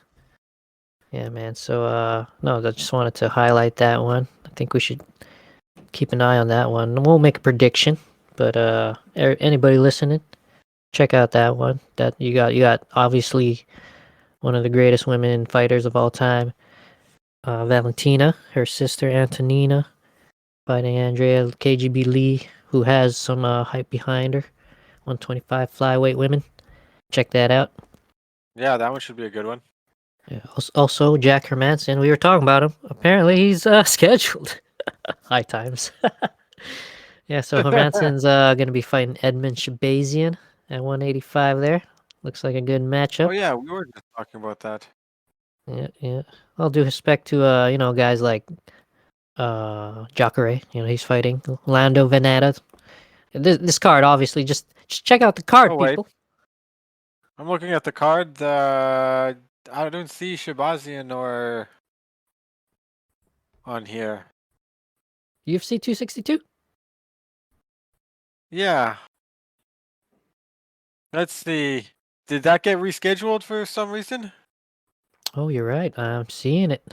Yeah, man. So, no, I just wanted to highlight that one. I think we should keep an eye on that one. We'll make a prediction, but anybody listening, check out that one. That you got obviously one of the greatest women fighters of all time, Valentina, her sister Antonina, fighting Andrea KGB Lee, who has some hype behind her. 125 flyweight women. Check that out. Yeah, that one should be a good one. Yeah, also, Jack Hermanson, we were talking about him. Apparently, he's scheduled. High times. Yeah, so Hermanson's going to be fighting Edmund Shabazian at 185 there. Looks like a good matchup. Oh, yeah, we were just talking about that. Yeah. I'll do respect to, guys like Jacare. He's fighting Lando Venata. This card, obviously, just check out the card, people. I'm looking at the card. I don't see Shabazian or on here. UFC 262? Yeah. Let's see. Did that get rescheduled for some reason? Oh, you're right. I'm seeing it.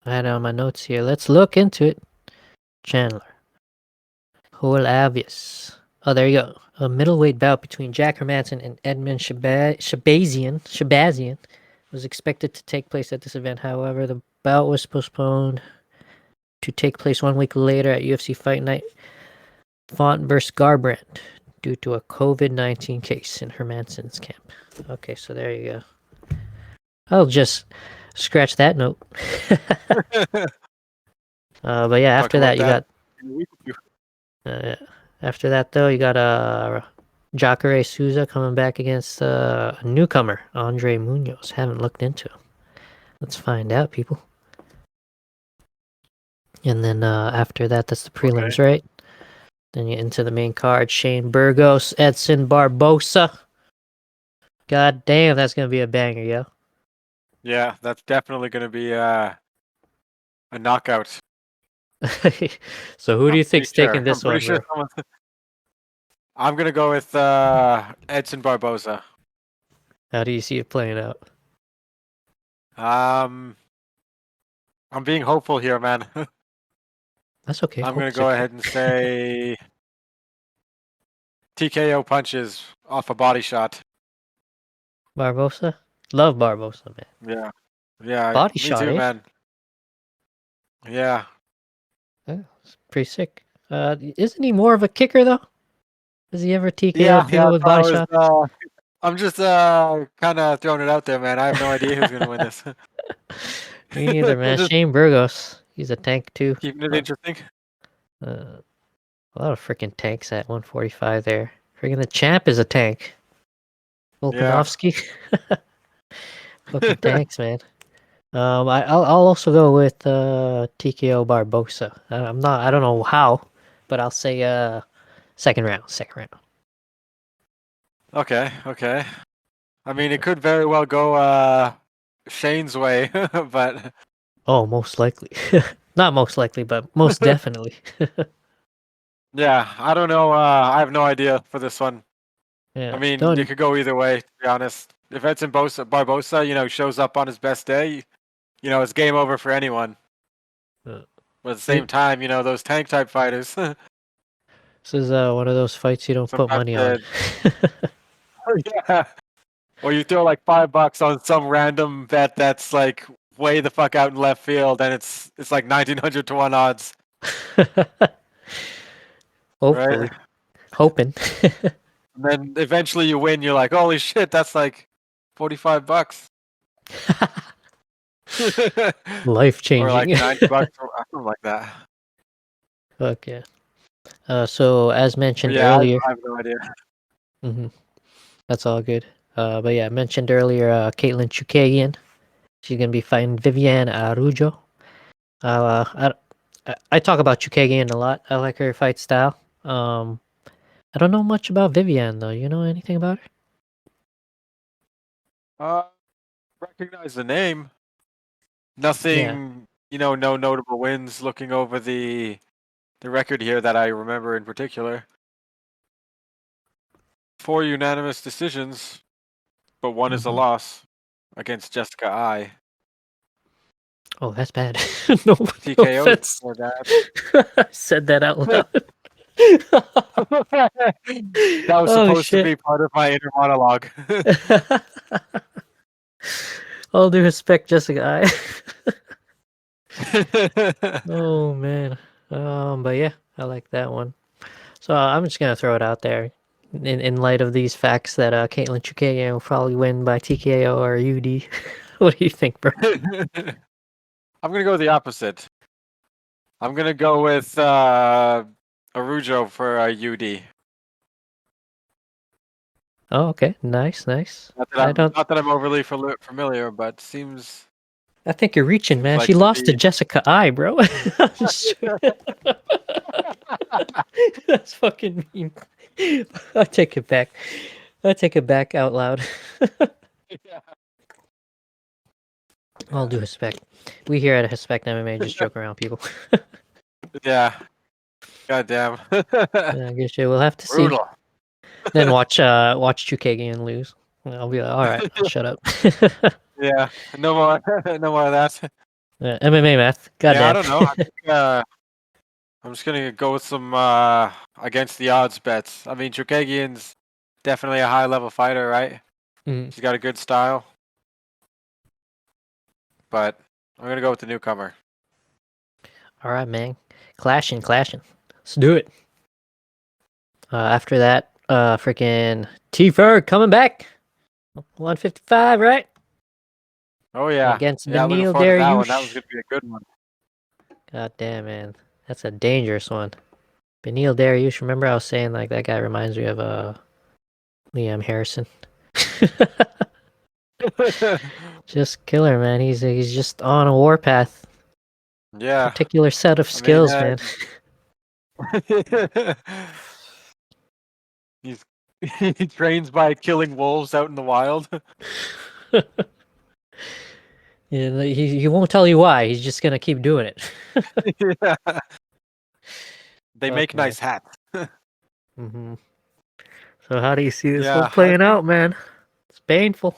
I had it on my notes here. Let's look into it. Chandler. Olavius. Oh, there you go. A middleweight bout between Jack Hermanson and Edmund Shabazian was expected to take place at this event. However, the bout was postponed to take place 1 week later at UFC Fight Night Font vs. Garbrandt due to a COVID-19 case in Hermanson's camp. Okay, so there you go. I'll just scratch that note. But yeah, after that, you got... after that, though, you got Jacare Souza coming back against a newcomer, Andre Munoz. Haven't looked into him. Let's find out, people. And then after that, that's the prelims, right? Then you're into the main card. Shane Burgos, Edson Barbosa. God damn, that's going to be a banger, yo. Yeah, that's definitely going to be a knockout. So who do you think's taking this one, bro? I'm going to go with Edson Barbosa. How do you see it playing out? I'm being hopeful here, man. That's okay. I'm going to go ahead and say TKO punches off a body shot. Barbosa? Love Barbosa, man. Yeah. Body shot, too, man. Yeah. It's pretty sick. Isn't he more of a kicker, though? Does he ever TKO people with body shots? I'm just kind of throwing it out there, man. I have no idea who's going to win this. Me neither, man. Shane Burgos. He's a tank, too. Keeping it interesting. A lot of freaking tanks at 145 there. Freaking the champ is a tank. Volkanovski. Yeah. Fucking tanks, man. I'll also go with TKO Barbosa. I don't know how, but I'll say second round. Okay. I mean, it could very well go Shane's way, but... Oh, most likely. Not most likely, but most definitely. Yeah, I don't know. I have no idea for this one. Yeah. I mean, Don't... it could go either way, to be honest. If Edson Barbosa, shows up on his best day, it's game over for anyone. But at the same time, those tank type fighters. This is one of those fights you don't put money on. Yeah. Or you throw like $5 on some random bet that's like way the fuck out in left field, and it's like 1900 to 1 odds. Hopefully. Right? Hoping. And then eventually you win, you're like, holy shit, that's like $45. Life changing. Or like $90 or something like that. Fuck yeah. So as mentioned Yeah, earlier, I have no idea. That's all good. But yeah, I mentioned earlier, Caitlin Chukagian. She's gonna be fighting Viviane Araújo. I talk about Chukagian a lot. I like her fight style. I don't know much about Viviane though. You know anything about her? Recognize the name. Nothing, no notable wins. Looking over the record here that I remember in particular. 4 unanimous decisions, but one is a loss against Jessica I. Oh, that's bad. No TKO offense. for that. I said that out loud. That was supposed to be part of my inner monologue. All due respect, Jessica I. Oh man. But yeah, I like that one. So I'm just gonna throw it out there. In light of these facts that Caitlin Chukagian will probably win by TKO or UD. What do you think, bro? I'm gonna go the opposite. I'm gonna go with Araújo for UD. Oh, okay. Nice. Not that I'm overly familiar, but seems. I think you're reaching, man. Like she lost to Jessica I, bro. That's fucking mean. I take it back. I take it back out loud. Yeah. All due respect. We here at Hespect MMA just joke around people. Yeah. Goddamn. I guess you will have to see. Brutal. Then watch Chukagian lose. I'll be like, all right, I'll shut up. Yeah. No more of that. MMA math. Goddamn. Yeah, I don't know. I think, I'm just gonna go with some against the odds bets. I mean, Chukagian's definitely a high level fighter, right? She's got a good style. But I'm gonna go with the newcomer. All right, man. Clashing. Let's do it. After that, freaking T-Ferg coming back. 155, right? Oh yeah. Against Beneil Dariush. That was gonna be a good one. God damn, man. That's a dangerous one. Beneil Dariush, remember I was saying like that guy reminds me of Liam Harrison. Just killer, man. He's just on a warpath. Yeah. Particular set of skills, man. He trains by killing wolves out in the wild. Yeah, he won't tell you why. He's just gonna keep doing it. Yeah. They make nice hats. So how do you see this whole playing out, man? It's painful.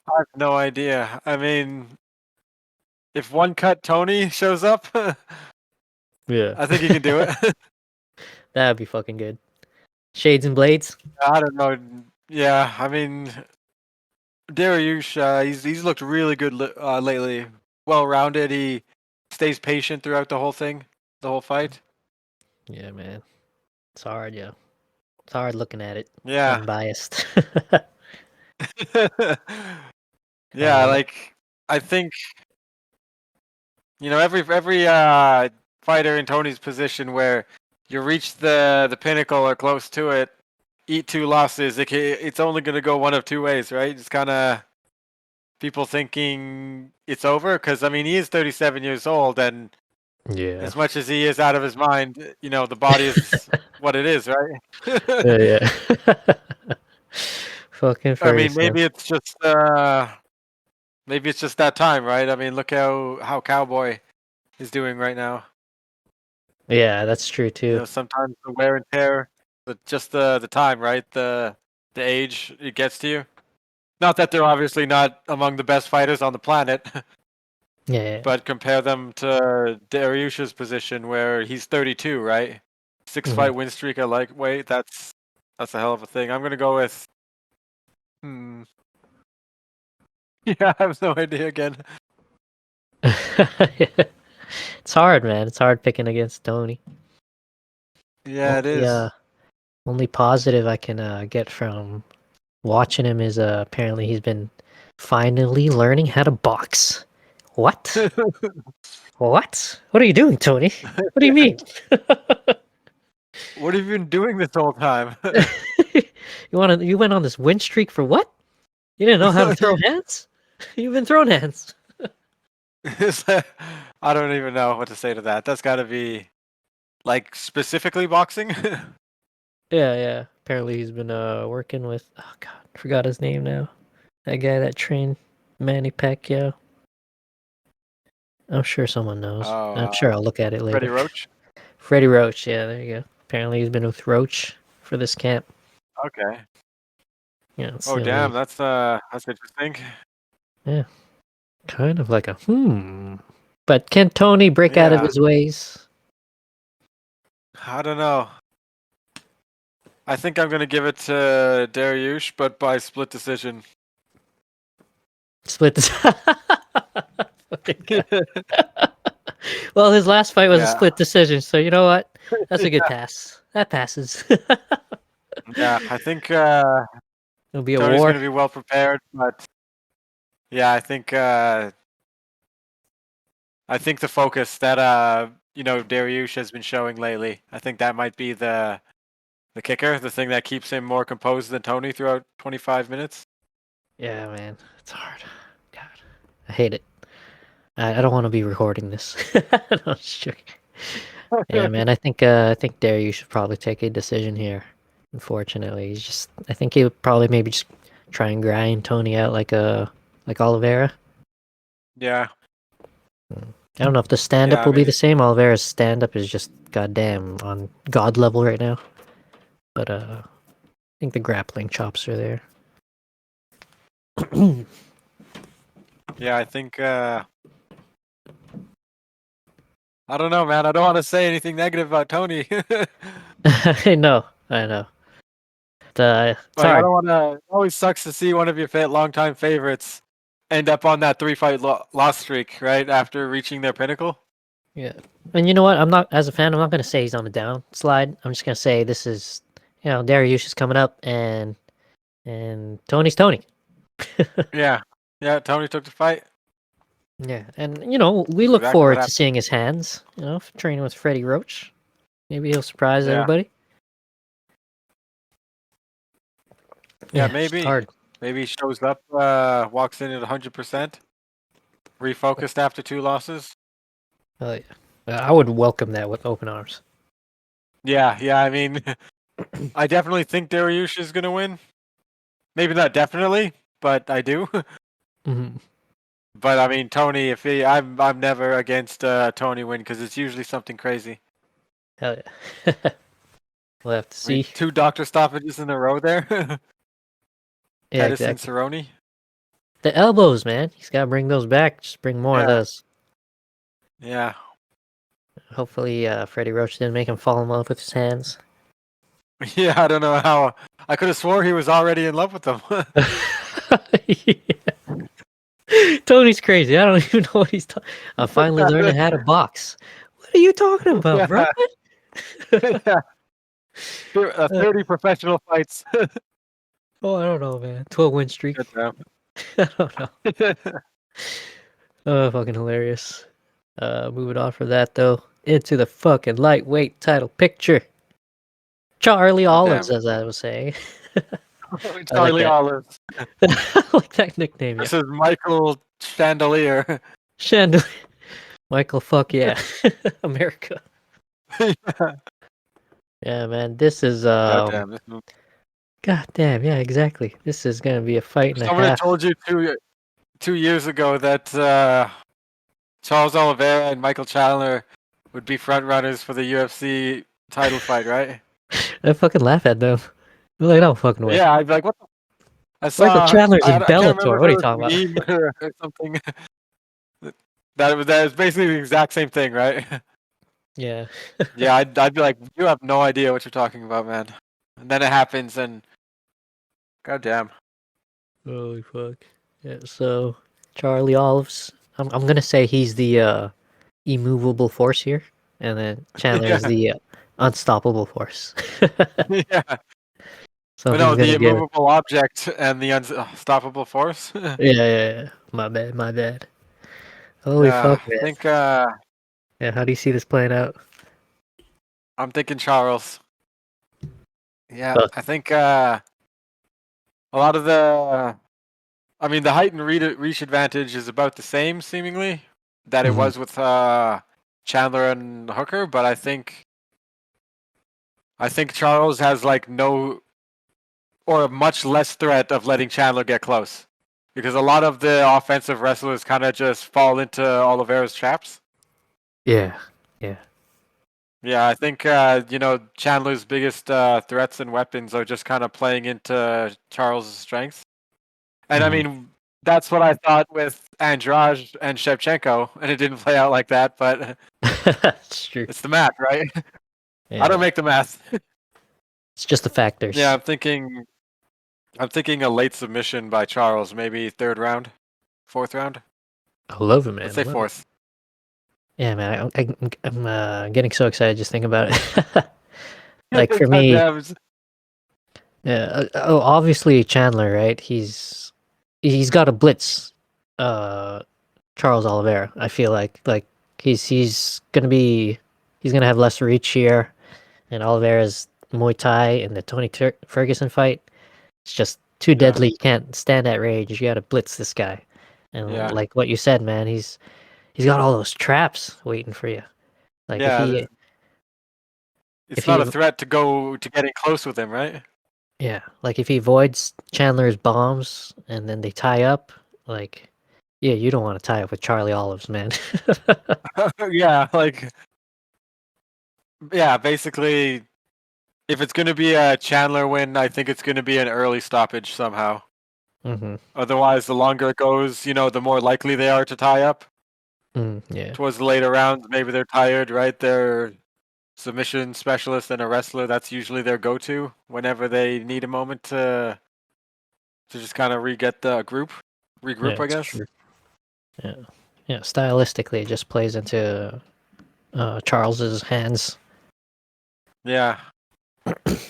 I have no idea. I mean, if one cut Tony shows up, yeah, I think he can do it. That'd be fucking good. Shades and blades. I don't know. Yeah, I mean, Dariush, he's looked really good lately. Well-rounded. He stays patient throughout the whole thing, the whole fight. Yeah, man. It's hard, yeah. It's hard looking at it. Yeah. Unbiased. Yeah, like I think every fighter in Tony's position where you reach the pinnacle or close to it, eat 2 losses, it's only going to go one of 2 ways, right? It's kind of people thinking it's over because I mean he is 37 years old, and as much as he is out of his mind, the body is what it is, right? Yeah. Fucking Ferguson. I mean, maybe it's just that time, right? I mean, look how Cowboy is doing right now. Yeah, that's true too. Sometimes the wear and tear, but just the time, right? The the age it gets to you. Not that they're obviously not among the best fighters on the planet, Yeah. but compare them to Dariush's position where he's 32, right? 6-fight win streak at lightweight. That's a hell of a thing. I'm gonna go with. Yeah, I have no idea again. It's hard, man. It's hard picking against Tony. Yeah, it is. Only positive I can get from watching him is apparently he's been finally learning how to box. What? What? What are you doing, Tony? What do you mean? What have you been doing this whole time? You went on this win streak for what? You didn't know how to throw hands? You've been throwing hands. I don't even know what to say to that. That's got to be like specifically boxing. Yeah. Apparently he's been working with forgot his name now. That guy that trained Manny Pacquiao. I'm sure someone knows. I'm sure I'll look at it later. Freddie Roach? Freddie Roach, yeah, there you go. Apparently he's been with Roach for this camp. Okay. Yeah. Oh damn, that's interesting. Yeah. Kind of like a But can Tony break out of his ways? I don't know. I think I'm gonna give it to Dariush, but by split decision. Split Well, his last fight was a split decision, so you know what? That's a good pass. That passes. Yeah, I think it'll be a Tony's war. gonna be well prepared, but yeah, I think the focus that Dariush has been showing lately, I think that might be the kicker, the thing that keeps him more composed than Tony throughout 25 minutes. Yeah, man, it's hard. God, I hate it. I don't want to be recording this. No, sure. Yeah, man, I think Dariush should probably take a decision here. Unfortunately, I think he would probably maybe just try and grind Tony out like Oliveira. Yeah. I don't know if the stand-up will be the same. Oliveira's stand-up is just goddamn on god level right now. But I think the grappling chops are there. Yeah, I think I don't know, man. I don't want to say anything negative about Tony. I know. It's hard. I don't want to. It always sucks to see one of your longtime favorites end up on that 3-fight loss streak right after reaching their pinnacle. Yeah, and you know what? I'm not going to say he's on the downslide. I'm just going to say this is, Dariush is coming up, and Tony's Tony. Yeah. Tony took the fight. Yeah, and we look forward to seeing his hands. Training with Freddie Roach. Maybe he'll surprise everybody. Yeah, maybe. Maybe he shows up, walks in at 100%, refocused after 2 losses. Yeah. I would welcome that with open arms. Yeah. I mean, I definitely think Dariush is gonna win. Maybe not definitely, but I do. But I mean, Tony, I'm never against Tony win because it's usually something crazy. Hell yeah. We'll have to see. 2 doctor stoppages in a row there. Yeah, Edison exactly. Cerrone. The elbows, man. He's got to bring those back. Just bring more of those. Yeah. Hopefully, Freddie Roach didn't make him fall in love with his hands. Yeah, I don't know how. I could have swore he was already in love with them. Tony's crazy. I don't even know what he's talking. I'm finally learning how to box. What are you talking about, bro? 30 professional fights. Oh, I don't know, man. 12 win streak. I don't know. Oh, fucking hilarious. Moving on from that, though, into the fucking lightweight title picture. Charlie Olives, as I was saying. Charlie Olives. I like that nickname. This is Michael Chandler. Michael, fuck yeah. America. Yeah, man. This is God damn, yeah, exactly. This is gonna be a fight and a half. Someone told you 2 years ago that Charles Oliveira and Michael Chandler would be front runners for the UFC title fight, right? I fucking laugh at them. Like, no fucking way. Yeah, I'd be like, what the? I Michael saw. Chandler's in I can't remember Bellator. if What it are you was talking about? a meme or something. That was basically the exact same thing, right? Yeah. Yeah, I'd be like, you have no idea what you're talking about, man. And then it happens, and goddamn. Holy fuck. Yeah, so Charlie Olives. I'm gonna say he's the immovable force here, and then Chandler is Yeah, the unstoppable force. yeah. But Something's no, the gonna give. immovable object and the unstoppable force. Yeah. My bad, my bad. Holy Yeah, fuck, I man. think Yeah, how do you see this playing out? I'm thinking Charles. Yeah, Oh, I think a lot of the, I mean, the height and reach advantage is about the same, seemingly, that it mhm. was with Chandler and Hooker. But I think Charles has like no or much less threat of letting Chandler get close, because a lot of the offensive wrestlers kind of just fall into Oliveira's traps. Yeah. Yeah. Yeah, I think Chandler's biggest threats and weapons are just kind of playing into Charles' strengths. And I Mhm. mean, that's what I thought with Andrade and Shevchenko, and it didn't play out like that. But It's true. it's the math, right? I don't Yeah. make the math. It's just the Yeah, factors. I'm thinking a late submission by Charles, maybe third round, fourth round. I love it, Let's man. say I love it. fourth. Yeah, man. I'm getting so excited just thinking about it. Like for God me, damn. yeah. Oh, obviously Chandler, right? He's got a blitz. Uh, Charles Oliveira. I feel like he's gonna have less reach here, and Oliveira's Muay Thai in the Tony Ferguson fight. It's just too Yeah, deadly. You can't stand that rage. You gotta blitz this guy. And yeah, like what you said, man, he's got all those traps waiting for you. Like if yeah. he if It's not he a threat to go to getting close with him, right? yeah, like if he avoids Chandler's bombs and then they tie up, like yeah, you don't want to tie up with Charlie Olives, man. Yeah, like yeah. Basically, if it's gonna be a Chandler win, I think it's gonna be an early stoppage somehow. hmm Otherwise, the longer it goes, the more likely they are to tie up. Yeah. Towards the later rounds, maybe they're tired, right? They're submission specialist and a wrestler. That's usually their go-to whenever they need a moment to just kind of re-get the regroup, Yeah, I it's guess. true. Yeah. Yeah, stylistically it just plays into Charles's hands. Yeah,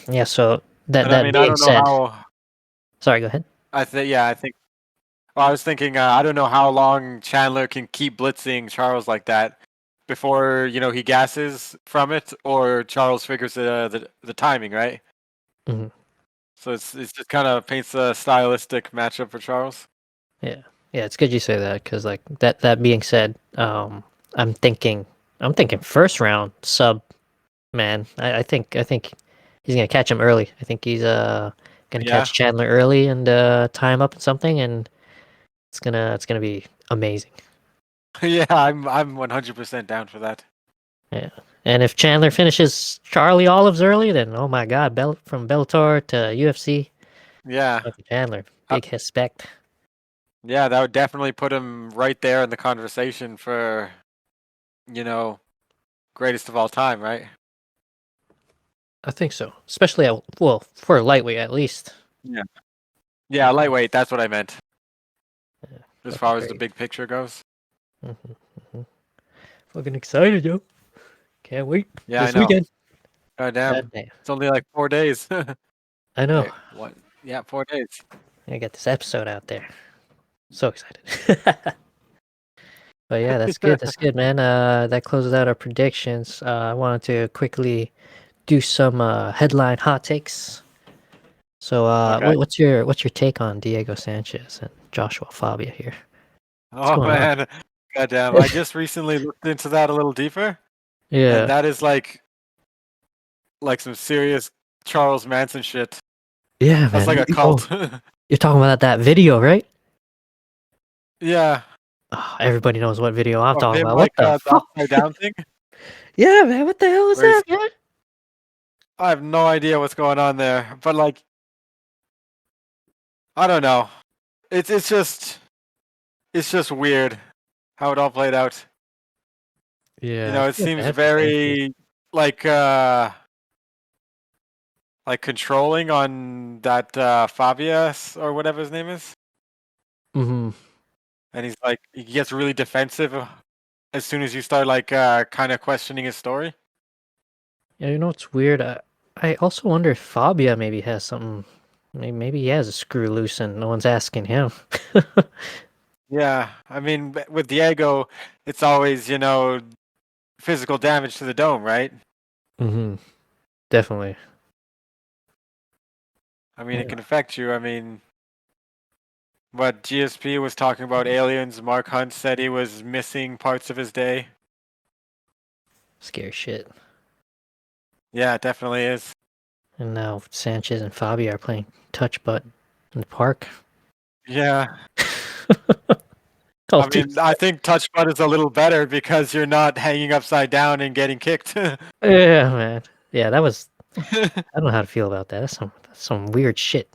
Yeah, so that and I that mean, I being don't know said, how. sorry, go ahead. I think. Well, I was thinking, I don't know how long Chandler can keep blitzing Charles like that before he gasses from it, or Charles figures the timing, right? Mhm. So it's just kind of paints a stylistic matchup for Charles. Yeah. Yeah, it's good you say that because like that being said, I'm thinking first round sub man. I think he's gonna catch him early. I think he's gonna Yeah, catch Chandler early and tie him up in something, and it's gonna be amazing. yeah, I'm 100% down for that. Yeah. And if Chandler finishes Charlie Olives early, then oh my God, from Bellator to UFC, Yeah, Michael Chandler, uh, big respect. yeah, that would definitely put him right there in the conversation for you know greatest of all time, right? I think so, especially well for a lightweight at least. Yeah, yeah, lightweight. That's what I meant Yeah, as fucking far as the crazy. big picture goes. hmm hmm Fucking excited, yo! Can't wait Yeah, I this know. weekend. God damn, God damn, it's only like 4 days. I know. Wait, what? Yeah, 4 days. I got this episode out there. So excited. But yeah, that's good. That's good, man. That closes out our predictions. I wanted to quickly do some headline hot takes. So, Okay. what's your take on Diego Sanchez and Joshua Fabia here? What's Oh going on? man, God damn. I just recently looked into that a little deeper, and Yeah, that is like some serious Charles Manson shit. yeah, That's man. like a Oh, cult. you're talking about that video, right? Yeah. Oh, everybody knows what video I'm Of talking him about. What like the the fuck? upside down thing. Yeah, man. What the hell is Where that, he's man? I have no idea what's going on there. But like I don't know. It's just weird how it all played out. Yeah, I It feel like I seems had the same thing. very like controlling on that Fabius or whatever his name is. Mm-hmm. And he's like he gets really defensive as soon as you start like kind of questioning his story. Yeah, you know what's weird? I also wonder if Fabia maybe has something. Maybe he has a screw loose and no one's asking him. Yeah, I mean with Diego, it's always physical damage to the dome, right? Mm-hmm. Definitely. I mean it Yeah. can affect you. I mean, what GSP was talking about aliens. Mark Hunt said he was missing parts of his day. Scary shit. Yeah, it definitely is. And now Sanchez and Fabio are playing touch butt in the park. Yeah. Oh, I dude. mean, I think touch butt is a little better because you're not hanging upside down and getting kicked. Yeah, man. Yeah, that was. I don't know how to feel about that. That's some weird shit.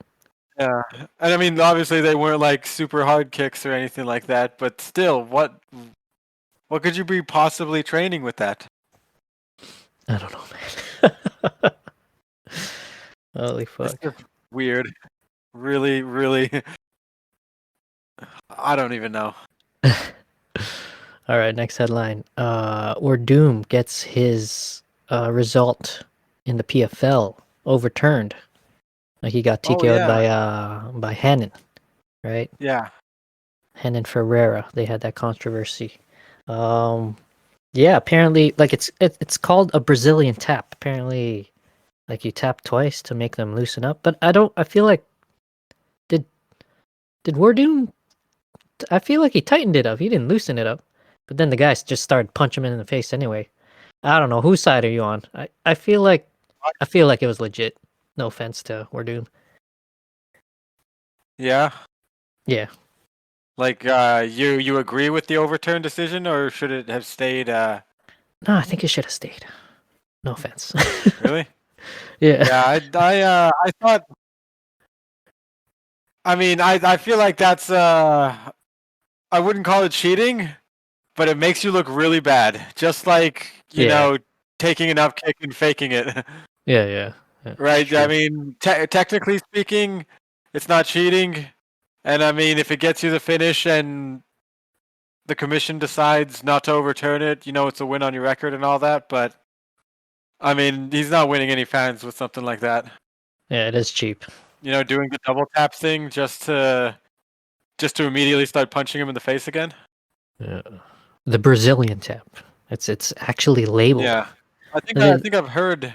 Yeah. And I mean, obviously they weren't like super hard kicks or anything like that, but still, what could you be possibly training with that? I don't know, man. Holy It's fuck. just weird. Really, really I don't even know. All right, next headline. Doom gets his result in the PFL overturned. Like he got Oh TKO'd yeah. by Hannon, right? Yeah. Hannon Ferreira. They had that controversy. Um, yeah, apparently, like it's called a Brazilian tap. Apparently, like you tap twice to make them loosen up. But I don't. I feel like did did Wardum? I feel like he tightened it up. He didn't loosen it up. But then the guys just started punching him in the face anyway. I don't know whose side are you on. I feel like it was legit. No offense to Wardum. Yeah. Yeah. Like you agree with the overturned decision or should it have stayed No, I think it should have stayed. No offense. really? Yeah. Yeah, I thought I mean I feel like that's I wouldn't call it cheating, but it makes you look really bad. Just like, Yeah. taking an up kick and faking it. Yeah. Yeah. Yeah. Right? I True. mean, technically speaking, it's not cheating. And I mean, if it gets you the finish and the commission decides not to overturn it, it's a win on your record and all that, but I mean, he's not winning any fans with something like that. Yeah, it is cheap. Doing the double tap thing just to immediately start punching him in the face again. Yeah. The Brazilian tap. It's actually labeled. Yeah, I The- think I've heard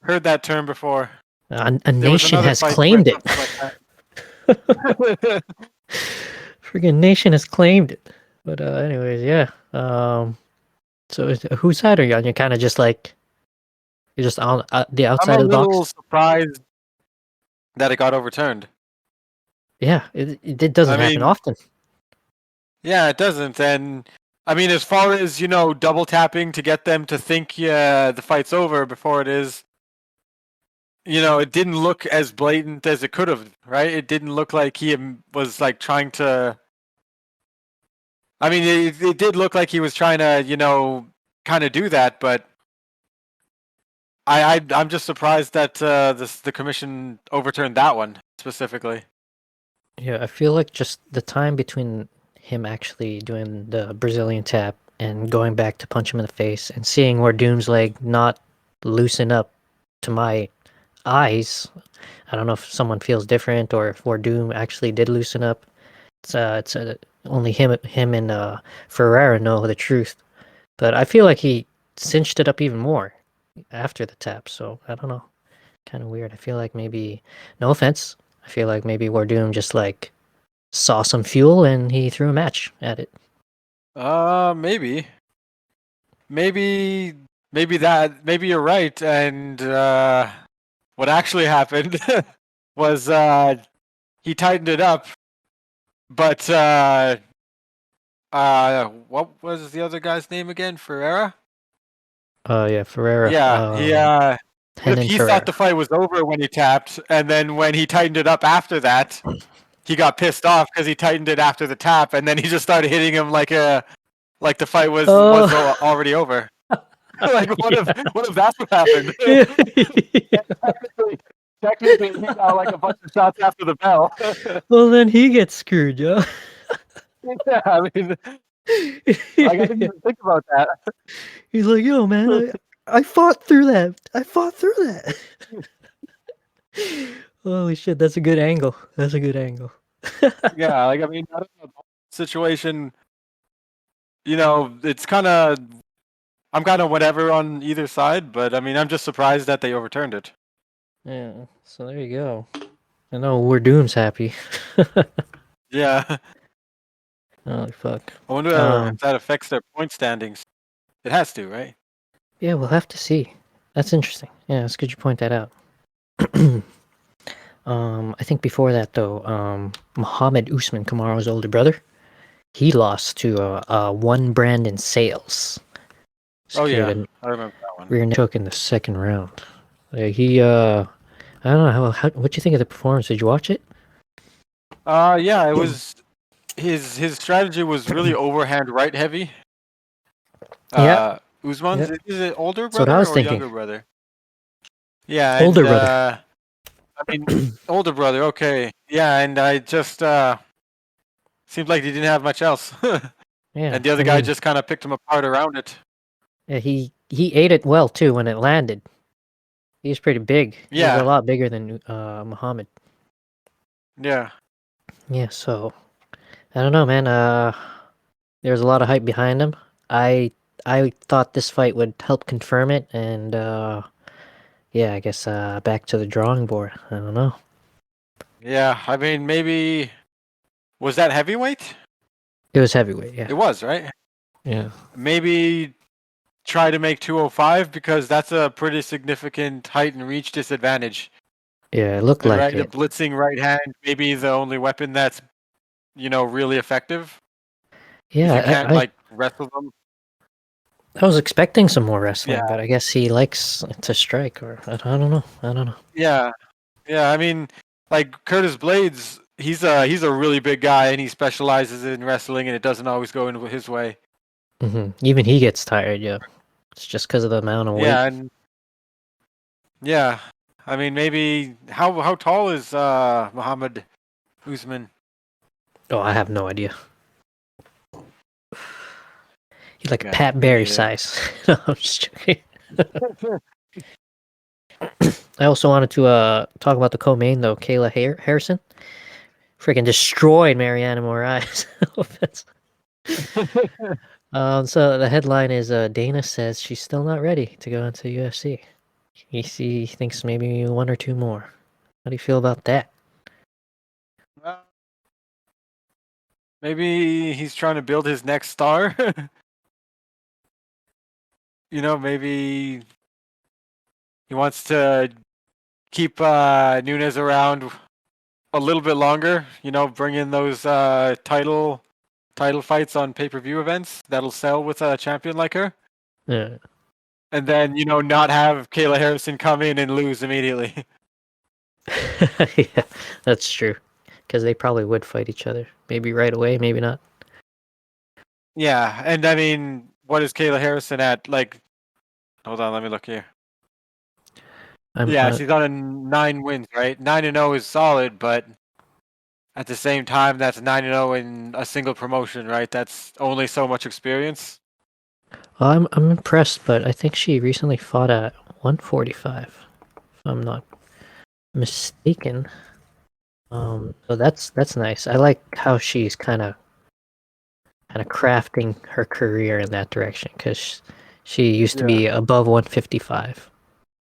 that term before. A There was nation another has fight where claimed it. something like that. Freaking nation has claimed it. But anyways, yeah. So whose side are you on? You're kind of just like you're just on the I'm outside a of the box. little surprised that it got overturned. Yeah, it doesn't I happen mean, often. yeah, it doesn't. And I mean, as far as double tapping to get them to think the fight's over before it is, it didn't look as blatant as it could have, right? It didn't look like he was like trying to. I mean, it did look like he was trying to, kind of do that, but I'm just surprised that the commission overturned that one specifically. Yeah, I feel like just the time between him actually doing the Brazilian tap and going back to punch him in the face and seeing where Doom's leg not loosen up to my eyes. I don't know if someone feels different or if Doom actually did loosen up. It's only him and Ferreira know the truth. But I feel like he cinched it up even more after the tap. So I don't know. Kind of weird. I feel like maybe, no offense, I feel like maybe Wardum just like saw some fuel and he threw a match at it. Maybe, maybe, maybe you're right. And what actually happened was he tightened it up, but what was the other guy's name again? Ferreira. Yeah, Ferreira. Yeah, he 10 If inch he thought Herrera. the fight was over when he tapped, and then when he tightened it up after that, he got pissed off because he tightened it after the tap, and then he just started hitting him like the fight was already over. Like what if that's what happened? Technically, he got like a bunch of shots after the bell. Well, then he gets screwed, yo. Yeah, I mean, I didn't even think about that. He's like, yo, man, I fought through that. I fought through that. Holy shit, that's a good angle. That's a good angle. Yeah, like I mean, I don't know, situation. You know, it's kind of I'm kind of whatever on either side, but I mean, I'm just surprised that they overturned it. Yeah, so there you go. I know we're Doom's happy. Yeah. Holy fuck. I wonder if that affects their point standings. It has to, right? Yeah, we'll have to see. That's interesting. Yeah, it's good you point that out. I think before that though, Muhammad Usman, Kamaru's older brother, he lost to one Brandon Sales. Oh yeah, I remember that one. Rear choke in the second round. He I don't know what you think of the performance. Did you watch it? Yeah, it was his strategy was really overhand right heavy. Yeah. Usman's is it older That's what brother I was or thinking. younger brother? Yeah, Older brother. I mean, older brother. Okay, yeah, and I just seemed like he didn't have much else. Yeah, and the other guy just kind of picked him apart around it. Yeah, he ate it well too when it landed. He was pretty big. Yeah, he was a lot bigger than Muhammad. Yeah. Yeah, so I don't know, man. There's a lot of hype behind him. I thought this fight would help confirm it, and yeah, I guess back to the drawing board. I don't know. Yeah, I mean, maybe was that heavyweight? It was heavyweight, yeah. It was, right? Yeah. Maybe try to make 205 because that's a pretty significant height and reach disadvantage. Yeah, it looked like it. The blitzing right hand, maybe the only weapon that's, really effective. Yeah, if you can't like wrestle them. I was expecting some more wrestling, but I guess he likes to strike, or I don't know. Yeah, I mean, like Curtis Blades, he's a really big guy, and he specializes in wrestling, and it doesn't always go in his way. Even he gets tired, yeah. It's just because of the amount of weight. Yeah, I mean, maybe how tall is Muhammad Usman? Oh, I have no idea. He's like a Pat Barry size. No, I'm just joking. I also wanted to talk about the co-main though. Kayla Harrison freaking destroyed Mariana Moraes. So the headline is Dana says she's still not ready to go into UFC. He thinks maybe one or two more. How do you feel about that? Maybe he's trying to build his next star. Maybe he wants to keep Nunes around a little bit longer. Bring in those title fights on pay-per-view events that'll sell with a champion like her. Yeah. And then not have Kayla Harrison come in and lose immediately. Yeah, that's true. Because they probably would fight each other. Maybe right away, maybe not. Yeah, and I mean, what is Kayla Harrison at? Like, hold on, let me look here. She's on a 9 wins, right? 9-0 is solid, but at the same time, that's 9-0 in a single promotion, right? That's only so much experience. I'm impressed, but I think she recently fought at 145, if I'm not mistaken. So that's nice. I like how she's kind of crafting her career in that direction, because she used to be above 155,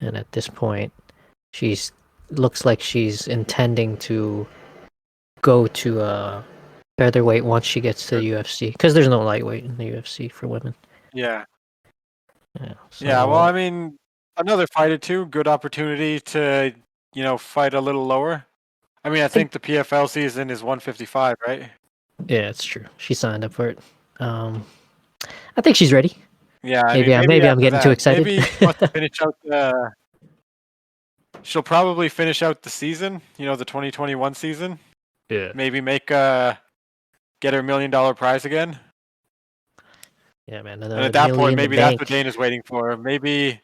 and at this point, looks like she's intending to go to featherweight once she gets to the UFC, because there's no lightweight in the UFC for women. Yeah. Yeah. Well, I mean, another fight or two, good opportunity to fight a little lower. I mean, I think the PFL season is 155, right? Yeah, it's true. She signed up for it. I think she's ready. Yeah, maybe I'm getting too excited. Maybe she wants to finish out she'll probably finish out the season, the 2021 season. Yeah. Maybe get her $1 million prize again. Yeah, man. And at that point, maybe that's what Dana's waiting for. Maybe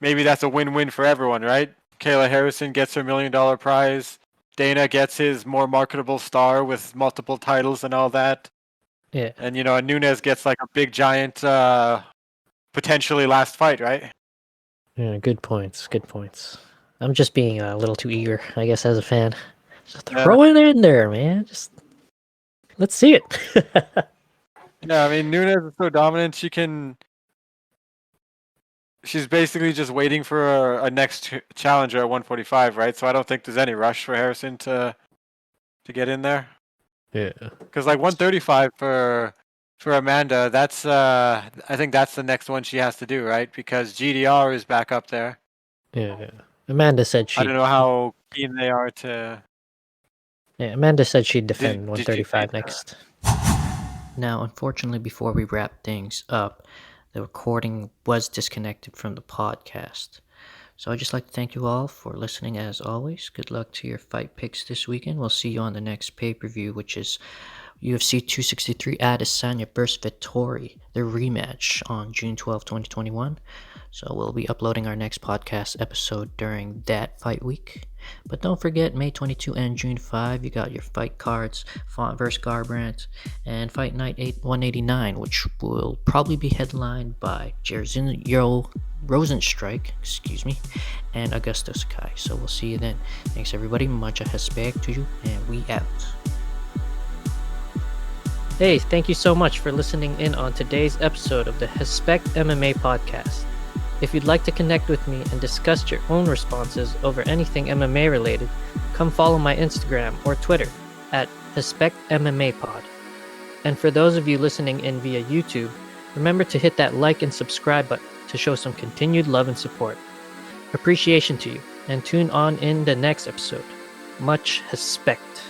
that's a win-win for everyone, right? Kayla Harrison gets her $1 million prize. Dana gets his more marketable star with multiple titles and all that. Yeah. And, and Nunes gets like a big, giant, potentially last fight, right? Yeah, good points. Good points. I'm just being a little too eager, I guess, as a fan. Just throw it in there, man. Just let's see it. Yeah, I mean, Nunes is so dominant. She's basically just waiting for a next challenger at 145, right? So I don't think there's any rush for Harrison to get in there. Yeah. Because like 135 for Amanda, that's I think that's the next one she has to do, right? Because GDR is back up there. Yeah. Amanda said she. I don't know how keen they are to. Yeah, Amanda said she'd defend 135 next. Now, unfortunately, before we wrap things up, the recording was disconnected from the podcast. So I'd just like to thank you all for listening as always. Good luck to your fight picks this weekend. We'll see you on the next pay-per-view, which is UFC 263 Adesanya vs. Vettori, the rematch on June 12, 2021. So we'll be uploading our next podcast episode during that fight week. But don't forget, May 22 and June 5, you got your fight cards, Font vs. Garbrandt, and Fight Night 189, which will probably be headlined by Jairzinho Rosenstrike, and Augusto Sakai. So we'll see you then. Thanks everybody, much respect to you, and we out. Hey, thank you so much for listening in on today's episode of the Hespect MMA podcast. If you'd like to connect with me and discuss your own responses over anything MMA related, come follow my Instagram or Twitter at Hespect MMA Pod. And for those of you listening in via YouTube, remember to hit that like and subscribe button to show some continued love and support. Appreciation to you, and tune on in the next episode. Much Hespect.